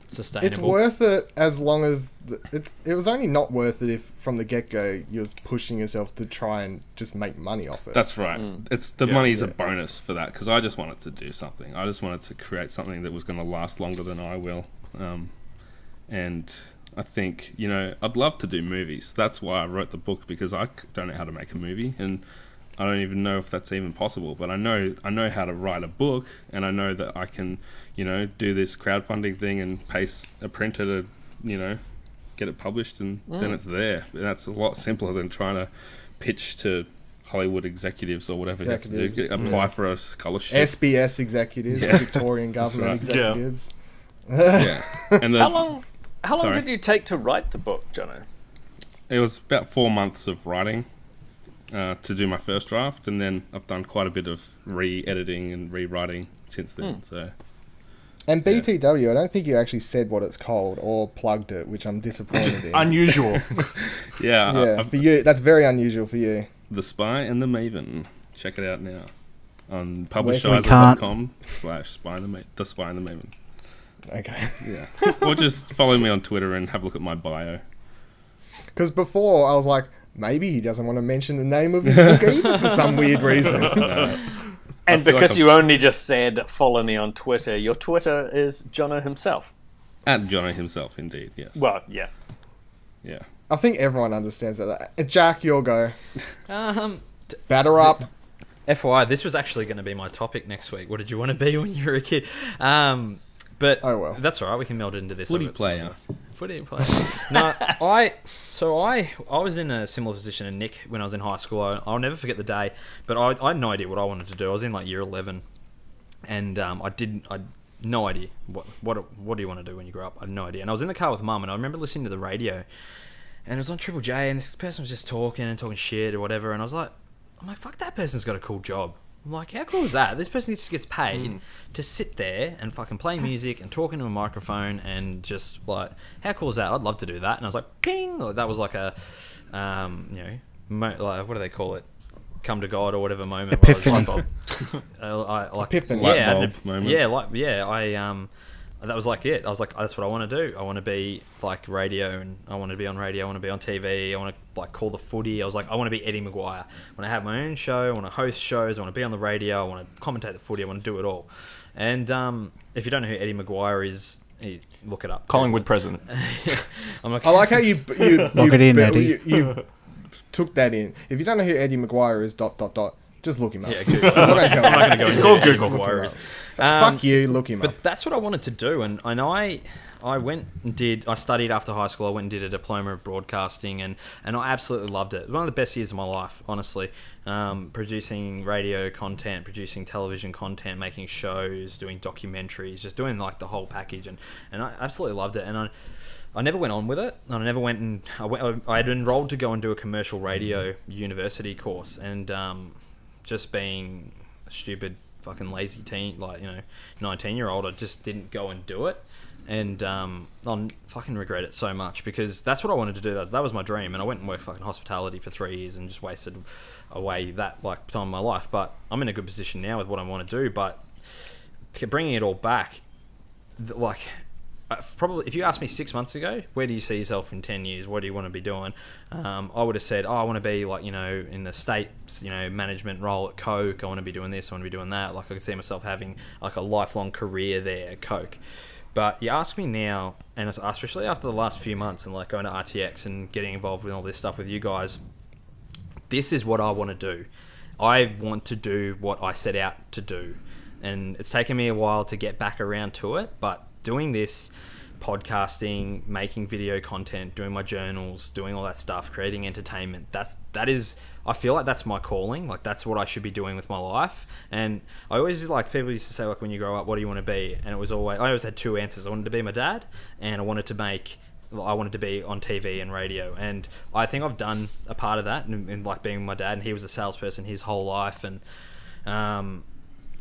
sustainable. It's worth it as long as it was only not worth it if from the get-go you was pushing yourself to try and just make money off it. That's right. It's the money's a bonus for that, because I just wanted to do something. I just wanted to create something that was going to last longer than I will. And I think, I'd love to do movies. That's why I wrote the book, because I don't know how to make a movie, and I don't even know if that's even possible. But I know how to write a book, and I know that I can, do this crowdfunding thing and pay a printer to, get it published, and then it's there. And that's a lot simpler than trying to pitch to Hollywood executives or whatever you have to do. Apply for a scholarship. SBS executives, Victorian government executives. Yeah. And How long did you take to write the book, Jono? It was about 4 months of writing to do my first draft, and then I've done quite a bit of re-editing and rewriting since then. So. And BTW, I don't think you actually said what it's called or plugged it, which I'm disappointed in. Unusual. Yeah, for you, that's very unusual for you. The Spy and the Maven. Check it out now on publishizer.com/The Spy and the Maven. Okay. Yeah. Or just follow me on Twitter and have a look at my bio. Because before I was like, maybe he doesn't want to mention the name of his book either for some weird reason. And because you only just said follow me on Twitter, your Twitter is Jono himself. At Jono himself, indeed, yes. Well, yeah. Yeah. I think everyone understands that. Jack, your go. Batter up. FYI, this was actually going to be my topic next week. What did you want to be when you were a kid? But that's all right. We can meld it into this. Footy player. Footy player. No, I was in a similar position to Nick when I was in high school. I'll never forget the day, but I had no idea what I wanted to do. I was in like year 11, and I had no idea what do you want to do when you grow up. I had no idea. And I was in the car with Mum, and I remember listening to the radio, and it was on Triple J, and this person was just talking shit or whatever, and I'm like, fuck, that person's got a cool job. I'm like, how cool is that? This person just gets paid to sit there and fucking play music and talk into a microphone, and just like, how cool is that? I'd love to do that. And I was like, ping! Like, that was like a, like, what do they call it? Come to God or whatever moment. Epiphany. Epiphany. That was like it. I was like, that's what I want to do. I want to be like radio, and I want to be on radio. I want to be on TV. I want to like call the footy. I was like, I want to be Eddie Maguire. I want to have my own show. I want to host shows. I want to be on the radio. I want to commentate the footy. I want to do it all. And if you don't know who Eddie Maguire is, look it up. Collingwood president. I like how you Lock it in, Eddie. You took that in. If you don't know who Eddie Maguire is, ... Just look him up. Yeah, Google. I'm not going to go. It's called Google Maguire. Fuck you, look him up. But that's what I wanted to do, and I went and I studied after high school. I went and did a diploma of broadcasting, and I absolutely loved it. It was one of the best years of my life, honestly. Producing radio content, producing television content, making shows, doing documentaries, just doing like the whole package, and I absolutely loved it. And I never went on with it. I never went and I had enrolled to go and do a commercial radio university course, and just being a stupid fucking lazy teen, 19-year-old, I just didn't go and do it, and I fucking regret it so much, because that's what I wanted to do. That was my dream, and I went and worked fucking hospitality for 3 years and just wasted away that time of my life. But I'm in a good position now with what I want to do. But bringing it all back, probably if you asked me 6 months ago, where do you see yourself in 10 years, what do you want to be doing, I would have said, I want to be in the states, management role at Coke. I want to be doing this, I want to be doing that. I could see myself having a lifelong career there at Coke. But you ask me now, and especially after the last few months and going to RTX and getting involved with all this stuff with you guys, this is what I want to do. I want to do what I set out to do, and it's taken me a while to get back around to it, but doing this, podcasting, making video content, doing my journals, doing all that stuff, creating entertainment, that is, I feel like that's my calling. That's what I should be doing with my life. And I always people used to say, when you grow up, what do you want to be? And I always had two answers. I wanted to be my dad, and I wanted to be on TV and radio. And I think I've done a part of that in being my dad, and he was a salesperson his whole life, and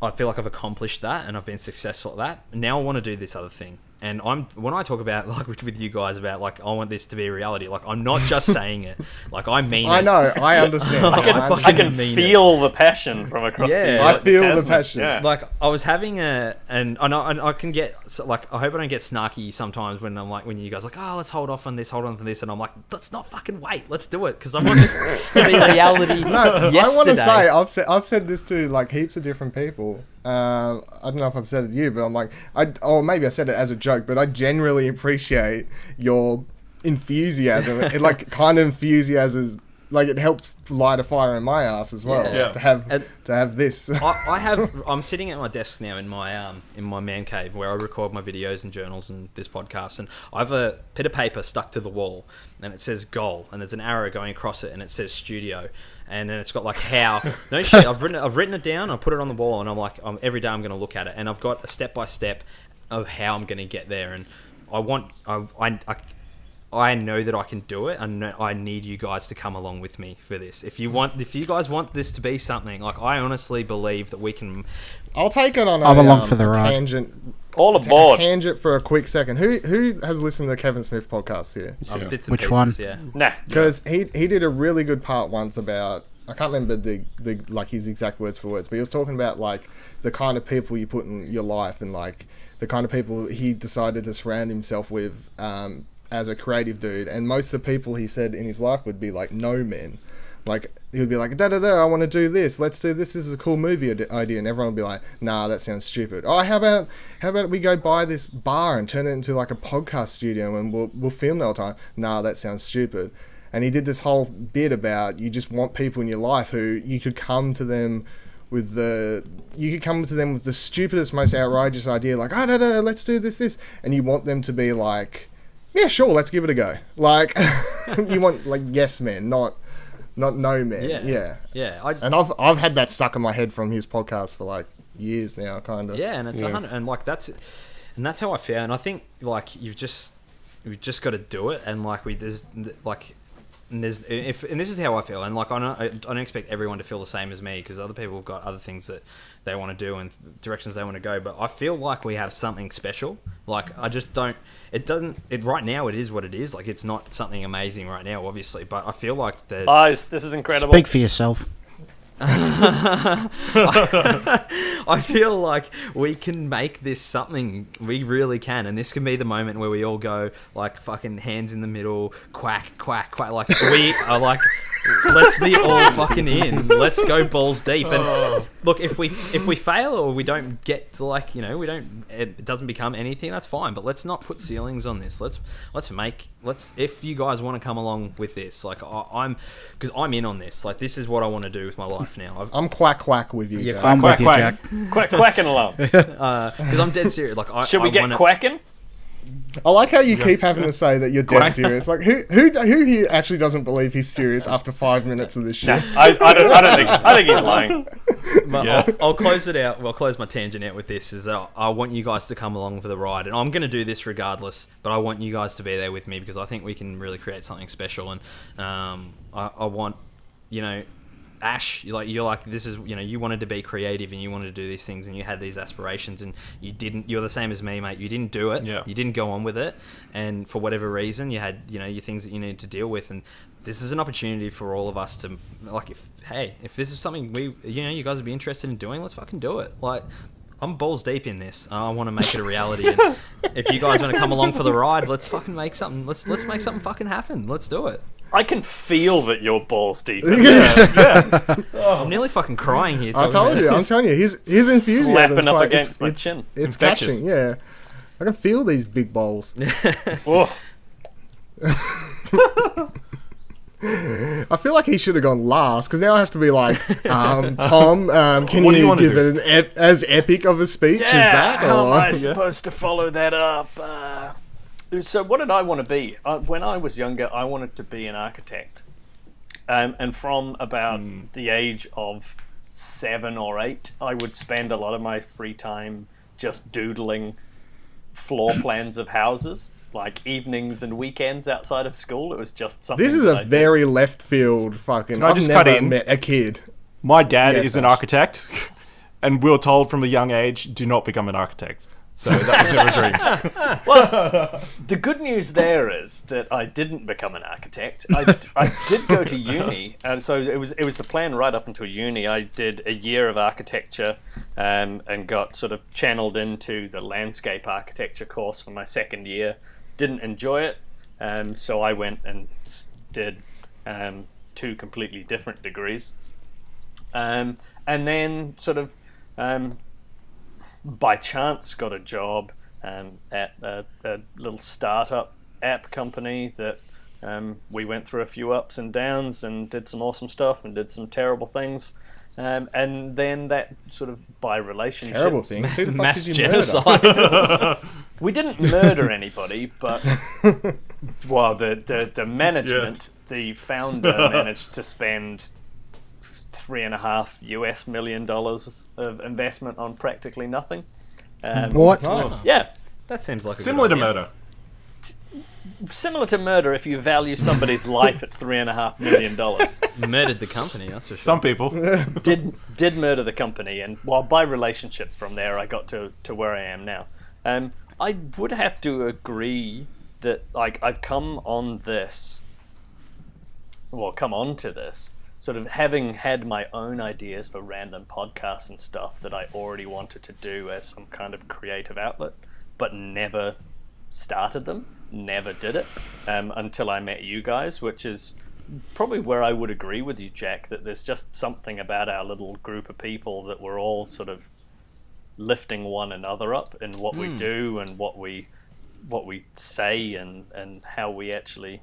I feel like I've accomplished that, and I've been successful at that. Now I want to do this other thing. And when I talk about with you guys about I want this to be a reality, I'm not just saying it, I mean it. I know, I understand. I can feel the passion from across the I feel the Tasman. passion. Yeah. I was having and I can get I hope I don't get snarky sometimes when I'm when you guys let's hold on to this, and I'm let's not fucking wait, let's do it, because I want this to be reality. No, yesterday. I want to say I've said this to heaps of different people. I don't know if I've said it to you, but I'm or maybe I said it as a joke, but I generally appreciate your enthusiasm. It kind of enthusiasm, it helps light a fire in my ass as well. Yeah. To have this. I'm sitting at my desk now in my man cave where I record my videos and journals and this podcast, and I have a bit of paper stuck to the wall, and it says goal, and there's an arrow going across it, and it says studio. And then it's got how. No shit. I've written it down. I put it on the wall, and I'm every day I'm going to look at it, and I've got a step by step of how I'm going to get there. And I know that I can do it. I need you guys to come along with me for this. If you guys want this to be something, I honestly believe that we can. I'll take it on. I'm along for the ride. Tangent. All aboard. Tangent for a quick second. Who has listened to the Kevin Smith podcast here? Bits and Which pieces, one? Yeah. Nah. Because he did a really good part once about, I can't remember the his exact words for words, but he was talking about the kind of people you put in your life, and the kind of people he decided to surround himself with as a creative dude. And most of the people he said in his life would be no men. He would be I want to do this, let's do this is a cool movie idea, and everyone would be nah, that sounds stupid. Oh, how about we go buy this bar and turn it into a podcast studio, and we'll film the whole time. Nah, that sounds stupid. And he did this whole bit about, you just want people in your life who you could come to them with the stupidest, most outrageous idea, no, let's do this, and you want them to be yeah, sure, let's give it a go. You want yes men, not no men. Yeah. And I've had that stuck in my head from his podcast for years now, kind of. Yeah, and it's 100, and that's how I feel. And I think we've just got to do it, and and this is how I feel, and I don't expect everyone to feel the same as me, because other people have got other things that they want to do and directions they want to go. But I feel we have something special. I just don't. Right now it is what it is. It's not something amazing right now, obviously. But I feel that. Guys, this is incredible. Speak for yourself. I feel we can make this something. We really can, and this can be the moment where we all go fucking hands in the middle, quack quack quack. We are let's be all fucking in. Let's go balls deep. And look, if we fail or we don't get to it doesn't become anything, that's fine. But let's not put ceilings on this. Let's if you guys want to come along with this, I'm in on this. This is what I want to do with my life now. I'm quack with you. Jack. I'm with you, quack. Jack. Quacking along. Because I'm dead serious. Should we get quacking? I like how you keep having to say that you're dead Quack. serious. Like, who here actually doesn't believe he's serious after 5 minutes of this shit? I don't think he's lying. But Yeah. I'll close it out. Well, I'll close my tangent out with this. Is I want you guys to come along for the ride, and I'm going to do this regardless. But I want you guys to be there with me because I think we can really create something special. And I want, Ash, you're like this is you wanted to be creative and you wanted to do these things and you had these aspirations and you didn't. You're the same as me, mate. You didn't do it. Yeah. You didn't go on with it, and for whatever reason, you had your things that you needed to deal with. And this is an opportunity for all of us to if this is something you guys would be interested in doing, let's fucking do it. Like, I'm balls deep in this. I want to make it a reality. And if you guys want to come along for the ride, let's fucking make something. Let's make something fucking happen. Let's do it. I can feel that you're balls deep in this. I'm nearly fucking crying here. I told you. I'm telling you, his enthusiasm Slapping up quite, against my chin. It's infectious. catching. Yeah, I can feel these big balls. Oh, I feel like he should have gone last because now I have to be like, Tom, can What do you you wanna give do? it as epic of a speech as that? how am Or? I supposed to follow that up? So what did I want to be? When I was younger, I wanted to be an architect. And from about the age of 7 or 8, I would spend a lot of my free time just doodling floor plans of houses, like evenings and weekends outside of school. It was just something. This is that a I did. very left field fucking. Can I I've just never cut in? met a kid. My dad Yes, is an Ash. architect, and we were told from a young age, do not become an architect. So that was never a dream. The good news there is that I didn't become an architect. I did go to uni, and so it was the plan right up until uni. I did a year of architecture, and got sort of channeled into the landscape architecture course for my second year. Didn't enjoy it, so I went and did 2 completely different degrees, and then sort of. By chance got a job at a little startup app company that we went through a few ups and downs and did some awesome stuff and did some terrible things, and then that sort of by relationship. Terrible things. Who the fuck Mass did you murder? genocide. We didn't murder anybody, but the management, the founder managed to spend $3.5 million of investment on practically nothing. What? Nice. Yeah, That seems like a Similar to good idea. murder. similar to murder if you value somebody's life at $3.5 million. Murdered the company, that's for sure. Some people. Did murder the company, and by relationships from there, I got to where I am now. I would have to agree that I've come on to this, sort of having had my own ideas for random podcasts and stuff that I already wanted to do as some kind of creative outlet, but never started them, never did it, until I met you guys, which is probably where I would agree with you, Jack, that there's just something about our little group of people that we're all sort of lifting one another up in what we do and what we say and how we actually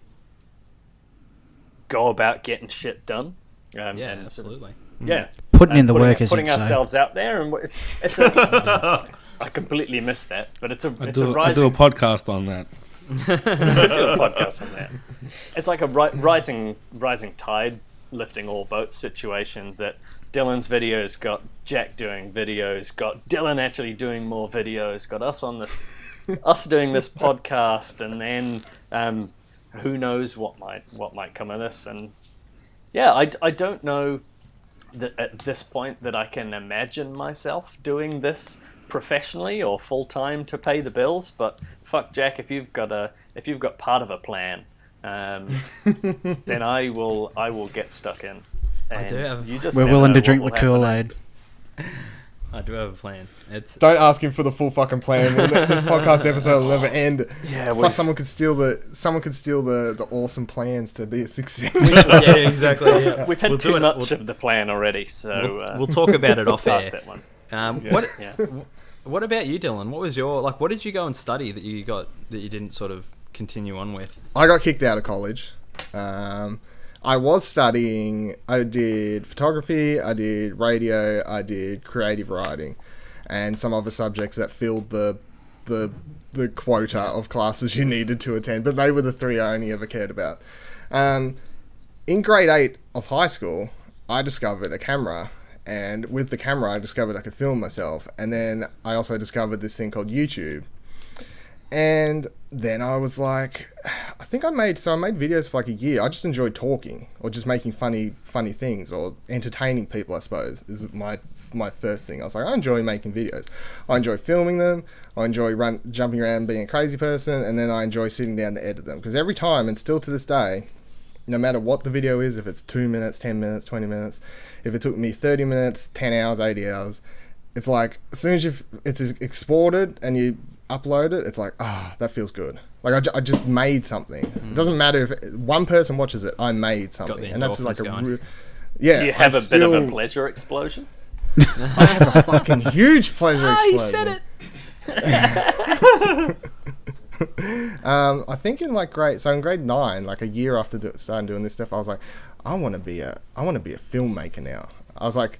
go about getting shit done. Yeah, and sort of- absolutely. yeah, Putting in the putting, work, as putting you'd say. ourselves out there, and it's a. I completely missed that, but it's a I it's a do a rising podcast on that. do a podcast on that. It's like a rising tide lifting all boats situation. That Dylan's videos got Jack doing videos, got Dylan actually doing more videos, got us on this, us doing this podcast, and then who knows what might come of this. And yeah, I don't know that at this point that I can imagine myself doing this professionally or full time to pay the bills. But fuck, Jack, if you've got part of a plan, then I will get stuck in. And I do have- you just We're never willing know to drink what the will happen. Kool-Aid. I do have a plan. It's Don't ask him for the full fucking plan. This podcast episode will never end. Yeah, Plus, someone could steal the awesome plans to be a success. yeah, exactly. Yeah. We've had We'll do too it- much we'll- of the plan already, so We'll talk about it off park air. that one. What Yeah. What about you, Dylan? What was your what did you go and study that you didn't sort of continue on with? I got kicked out of college. I was studying. I did photography. I did radio. I did creative writing, and some other subjects that filled the the quota of classes you needed to attend, but they were the 3 I only ever cared about. In grade 8 of high school, I discovered a camera, and with the camera I discovered I could film myself, and then I also discovered this thing called YouTube. And then I was like, I made videos for like a year. I just enjoyed talking or just making funny things or entertaining people, I suppose, is my first thing. I was like, I enjoy making videos. I enjoy filming them. I enjoy jumping around being a crazy person, and then I enjoy sitting down to edit them. Because every time, and still to this day, no matter what the video is, if it's 2 minutes, 10 minutes, 20 minutes, if it took me 30 minutes, 10 hours, 80 hours, it's like, as soon as it's exported and you upload it, it's like, that feels good. Like I just made something. It doesn't matter if one person watches it, I made something. And that's like yeah. Do you have bit of a pleasure explosion? I have a fucking huge pleasure explosion. He said it. I think in grade 9, like a year after starting doing this stuff, I was like, I want to be a filmmaker now. I was like,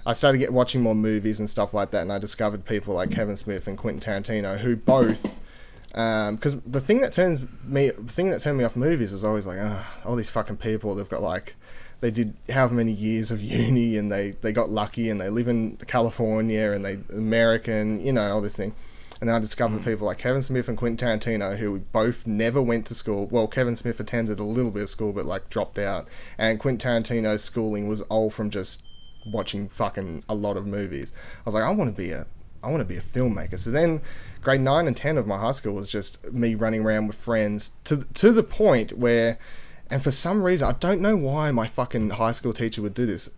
I started watching more movies and stuff like that, and I discovered people like Kevin Smith and Quentin Tarantino, who both, because the thing that turned me off movies is always like, all these fucking people, they've got like, they did however many years of uni, and they got lucky, and they live in California, and they American, all this thing. And then I discovered people like Kevin Smith and Quentin Tarantino, who both never went to school. Well, Kevin Smith attended a little bit of school, but like dropped out. And Quentin Tarantino's schooling was all from just watching fucking a lot of movies. I was like, I want to be a filmmaker. So then grade 9 and 10 of my high school was just me running around with friends to the point where, and for some reason, I don't know why my fucking high school teacher would do this.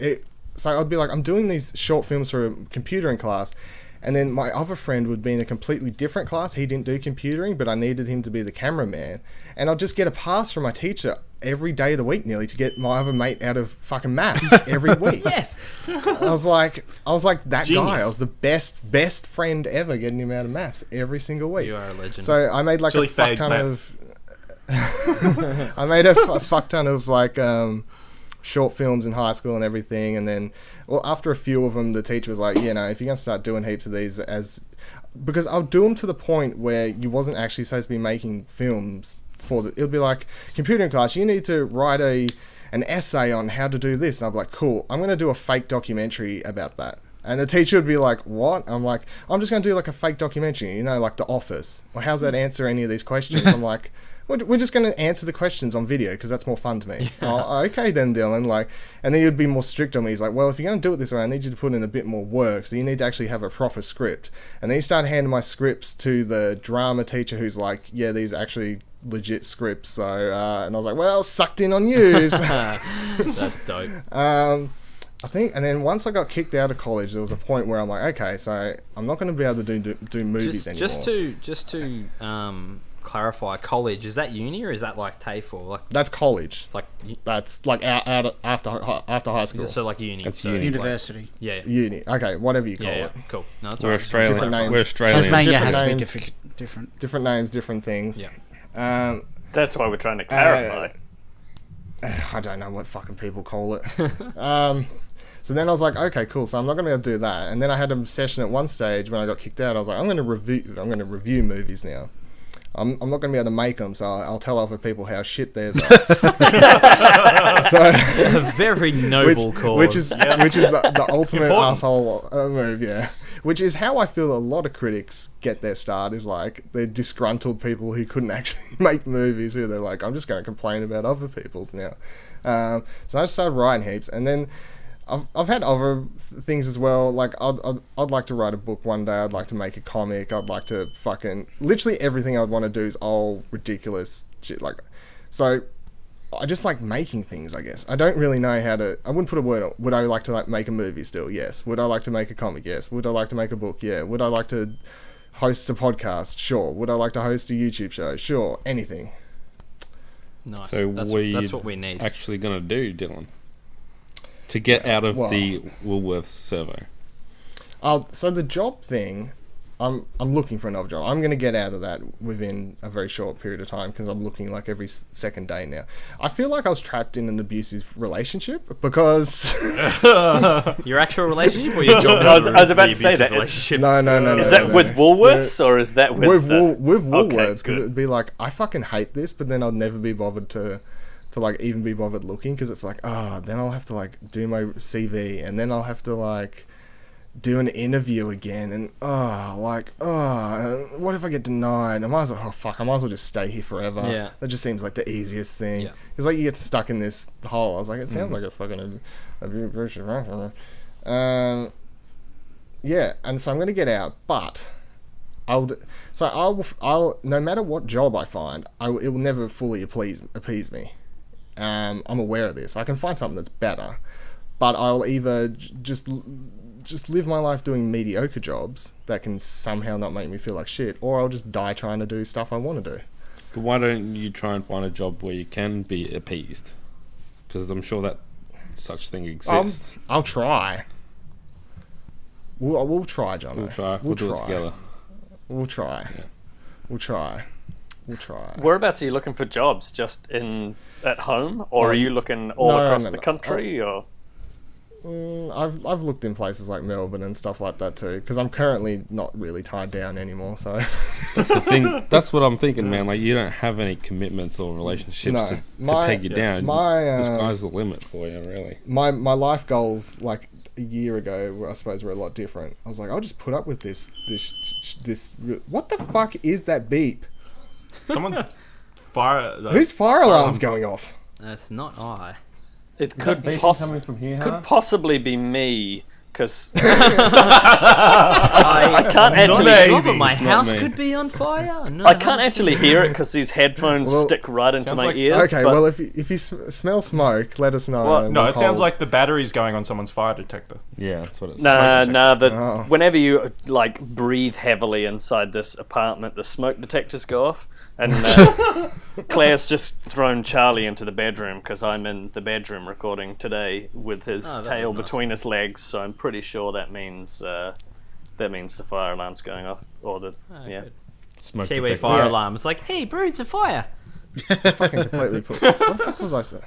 So I'd be like, I'm doing these short films for a computering class, and then my other friend would be in a completely different class. He didn't do computering, but I needed him to be the cameraman. And I'd just get a pass from my teacher every day of the week nearly to get my other mate out of fucking maths every week. Yes. I was like that Genius. guy. I was the best friend ever, getting him out of maths every single week. You are a legend. So I made like Till a he fuck failed ton maths. of I made a fuck ton of like short films in high school and everything, and then after a few of them, the teacher was like, if you're gonna start doing heaps of these, because I'll do them to the point where you wasn't actually supposed to be making films it'll be like, computing class, you need to write an essay on how to do this, and I'll be like, cool, I'm gonna do a fake documentary about that. And the teacher would be like, what? I'm like, I'm just gonna do like a fake documentary, like The Office. Well, how's that answer any of these questions? I'm like, we're just going to answer the questions on video because that's more fun to me. Yeah. Oh, okay then, Dylan. And then you'd be more strict on me. He's like, well, if you're going to do it this way, I need you to put in a bit more work. So you need to actually have a proper script. And then he started handing my scripts to the drama teacher, who's like, yeah, these are actually legit scripts. So, and I was like, well, sucked in on you. That's dope. I think, and then once I got kicked out of college, there was a point where I'm like, okay, so I'm not going to be able to do movies anymore. Just to clarify, college, is that uni or is that like TAFE or like? That's college. Like that's like out after high school. So like uni. That's so uni. University. Like, yeah. Uni. Okay, whatever you call it. Cool. No, that's We're right. Australian. Different names. We're Australian. Tasmania has to be names. Different names, different things. Yeah. That's why we're trying to clarify. I don't know what fucking people call it. So then I was like, okay, cool. So I'm not going to be able to do that. And then I had a session at one stage when I got kicked out. I was like, I'm going to review movies now. I'm not going to be able to make them, so I'll tell other people how shit theirs are. So a very noble cause. Which is the ultimate asshole move, yeah. Which is how I feel a lot of critics get their start, is like they're disgruntled people who couldn't actually make movies, who they're like, I'm just going to complain about other people's now. So I just started writing heaps, and then I've had other things as well. Like I'd like to write a book one day. I'd like to make a comic. I'd like to fucking literally everything I'd want to do is all ridiculous shit. Like, so I just like making things, I guess. I don't really know how to. I wouldn't put a word on. Would I like to make a movie still? Yes. Would I like to make a comic? Yes. Would I like to make a book? Yeah. Would I like to host a podcast? Sure. Would I like to host a YouTube show? Sure. Anything. Nice. So that's what we need. Actually going to do, Dylan, to get out of the Woolworths servo? So the job thing, I'm looking for another job. I'm going to get out of that within a very short period of time because I'm looking like every second day now. I feel like I was trapped in an abusive relationship because Your actual relationship or your job? I was about to say that. Relationship? no. Is that with Woolworths or is that with Woolworths? Okay, Because good. it'd be like I fucking hate this, but then I'd never be bothered to like even be bothered looking because it's like then I'll have to like do my CV and then I'll have to like do an interview again and what if I get denied? I might as well just stay here forever. Yeah. That just seems like the easiest thing. Yeah. It's like you get stuck in this hole. I was like, it sounds like a fucking yeah, and so I'm gonna get out, but I'll no matter what job I find, it will never fully appease me. I'm aware of this. I can find something that's better, but I'll either just live my life doing mediocre jobs that can somehow not make me feel like shit, or I'll just die trying to do stuff I want to do. But why don't you try and find a job where you can be appeased? Because I'm sure that such thing exists. I'll try. We'll try, John. We'll try. We'll do it together. We'll try. Yeah. We'll try. Whereabouts are you looking for jobs? Just at home, or are you looking all across the country? Or I've looked in places like Melbourne and stuff like that too, because I'm currently not really tied down anymore. So that's the thing. That's what I'm thinking, man. Like you don't have any commitments or relationships to peg you down. The sky's the limit for you, really. My life goals, like a year ago, I suppose, were a lot different. I was like, I'll just put up with this. What the fuck is that beep? Someone's fire. Whose fire alarm's going off? That's not I. it could possibly be me, because I can't actually. No, but my It's not house me. could be on fire. No, I can't actually hear it because these headphones stick right into sounds my like- ears. Okay, but well, if you smell smoke, let us know. Well, and No, we'll it sounds call- like the battery's going on someone's fire detector. Yeah, that's what it's. Nah. Whenever you like breathe heavily inside this apartment, the smoke detectors go off. And Claire's just thrown Charlie into the bedroom because I'm in the bedroom recording today with his tail between his legs. So I'm pretty sure that means the fire alarm's going off, or Good. Smoke Kiwi detector. fire Yeah. alarm. It's like, hey, bro, it's a fire. fucking completely put. What the fuck was I saying?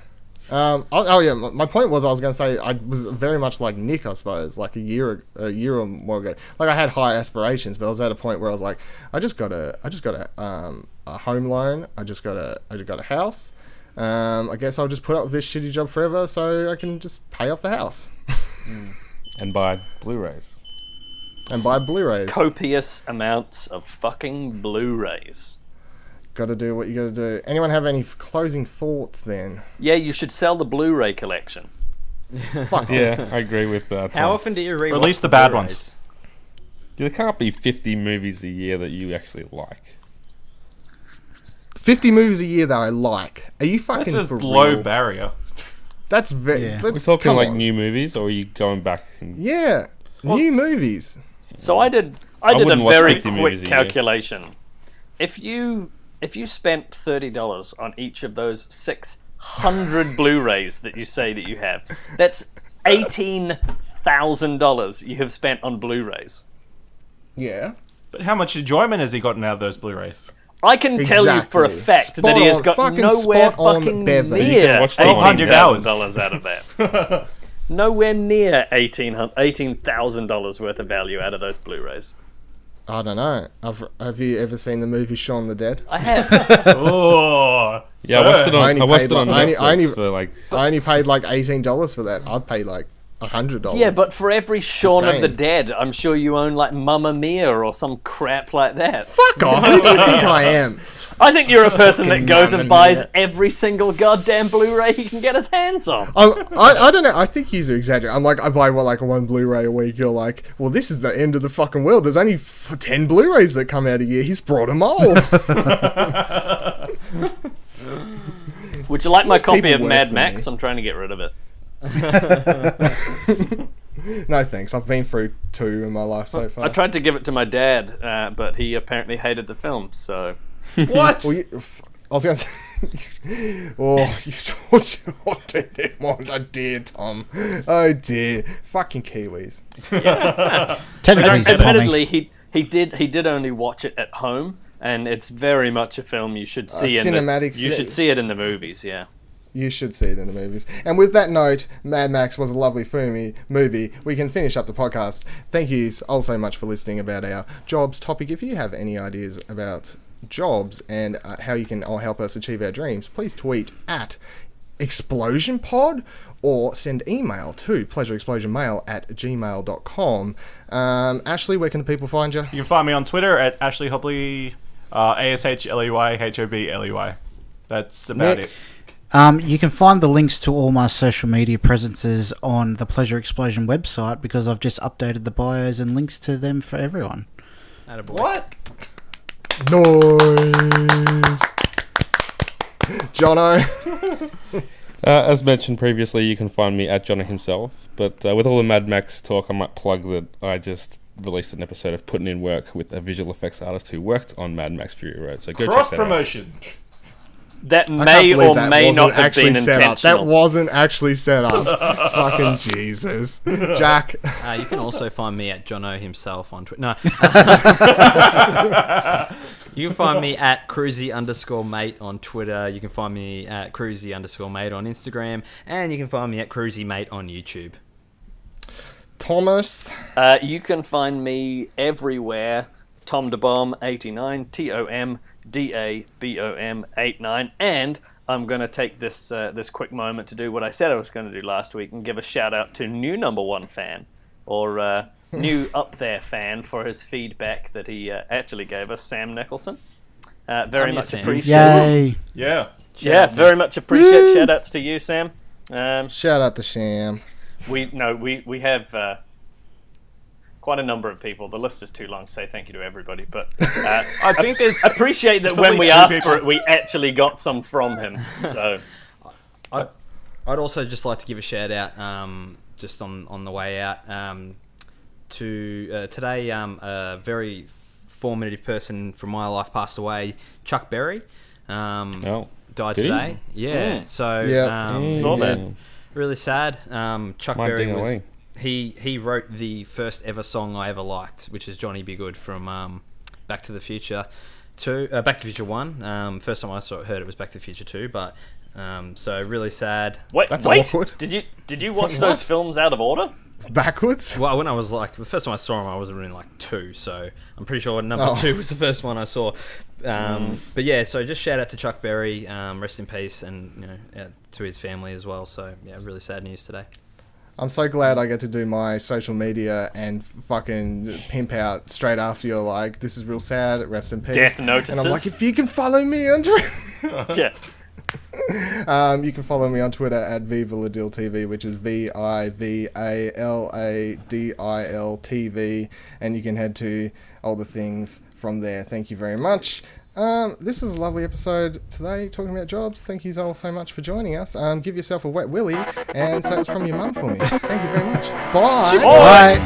My point was I was going to say I was very much like Nick, I suppose, like a year or more ago. Like I had high aspirations, but I was at a point where I was like, I just got a home loan. I just got a house. I guess I'll just put up with this shitty job forever so I can just pay off the house And buy Blu-rays. and buy Blu-rays. copious amounts of fucking Blu-rays. Got to do what you got to do. Anyone have any closing thoughts then? Yeah, you should sell the Blu-ray collection. Fuck off. Yeah, I agree with that. How often do you rewatch Release the bad Blu-rays? ones. There can't be 50 movies a year that you actually like. 50 movies a year that I like. Are you fucking That's a for low real? barrier. That's very. Yeah. We're talking like new movies, or are you going back? And... Yeah, new movies. So I did a wouldn't watch very 50 quick movies a year. calculation. If you spent $30 on each of those 600 Blu-rays that you say that you have, that's $18,000 you have spent on Blu-rays. Yeah. But how much enjoyment has he gotten out of those Blu-rays? I can tell you for a Exactly. fact Spot that he has on. got Fucking nowhere spot on, fucking Bevan. You near can watch the $18,000 out of that. Nowhere near $18,000 worth of value out of those Blu-rays. I don't know. Have you ever seen the movie Shaun the Dead? I have. Oh, Yeah, I watched it I on. only I watched paid it on like- Netflix I only- for like. I only paid like $18 for that. I'd pay like $100. Yeah, but for every Shaun of the Insane. Dead, I'm sure you own like Mamma Mia or some crap like that. Fuck off! Who do you think I am? I think you're a person that Fucking goes Mamma and buys Mia. every single goddamn Blu-ray he can get his hands on. I don't know. I think he's exaggerating. I'm like, I buy like one Blu-ray a week. You're like, well, this is the end of the fucking world. There's only 10 Blu-rays that come out a year. He's brought them all. Would you like my There's copy people of worse Mad than Max? me. I'm trying to get rid of it. No thanks. I've been through 2 in my life so far. I tried to give it to my dad, but he apparently hated the film, so... what? Well, I was going to say... oh, dear, Tom. Oh, dear. Fucking Kiwis. Technically, he's a Admittedly, comic. He did only watch it at home, and it's very much a film you should see cinematic. should see it in the movies. Yeah. You should see it in the movies. And with that note, Mad Max was a lovely movie. We can finish up the podcast. Thank you all so much for listening about our jobs topic. If you have any ideas about jobs and how you can all help us achieve our dreams, please tweet at ExplosionPod or send email to pleasureexplosionmail@gmail.com. Ashley, where can the people find you? You can find me on Twitter at Ashley Hobley, ASHLEYHOBLEY. That's about Nick? it. You can find the links to all my social media presences on the Pleasure Explosion website because I've just updated the bios and links to them for everyone. Attaboy. What? Noise. Jono. As mentioned previously, you can find me at Johnny himself. But with all the Mad Max talk, I might plug that I just released an episode of Putting in Work with a visual effects artist who worked on Mad Max Fury Road. So go Cross check that out. promotion. That I can't may believe or that may wasn't not have actually been set up. That intentional. wasn't actually set up. Fucking Jesus. Jack. You can also find me at Jono himself on Twitter. No. You can find me at Cruzy_mate on Twitter. You can find me at Cruzy_mate on Instagram. And you can find me at CruzyMate on YouTube. Thomas. You can find me everywhere. Tom DeBomb 89, TOMDABOM 89, and I'm going to take this quick moment to do what I said I was going to do last week and give a shout out to new number one fan, or new up there fan for his feedback that he actually gave us, Sam Nicholson. Very much Sam. appreciate. Yay! Yeah. Yeah, very much appreciate. Shout outs to you, Sam. Shout out to Sham. We have quite a number of people. The list is too long to say thank you to everybody, but I think there's appreciate that probably when we two asked people. for it, we actually got some from him. So I'd also just like to give a shout out, just on the way out, to today. A very formative person from my life passed away. Chuck Berry died did today. he? Yeah. So Yeah. Saw that. really sad. Chuck Might Berry ding was. away. He wrote the first ever song I ever liked, which is Johnny Be Good from Back to the Future 2, Back to the Future 1. First time I heard it was Back to the Future 2, but so really sad. wait, That's wait. awkward. Did you watch those films out of order? Backwards? Well, when I was like, the first time I saw him, I was in like 2, so I'm pretty sure number 2 was the first one I saw. But yeah, so just shout out to Chuck Berry, rest in peace, and to his family as well. So yeah, really sad news today. I'm so glad I get to do my social media and fucking pimp out straight after you're like, this is real sad, rest in peace. Death notices. And I'm like, if you can follow me on Twitter. Yeah. You can follow me on Twitter at VivaLadilTV, which is VIVALADILTV, and you can head to all the things from there. Thank you very much. This was a lovely episode today, talking about jobs. Thank you all so much for joining us. Give yourself a wet willy, and say it's from your mum for me. Thank you very much. Bye. Bye.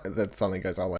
That something goes on.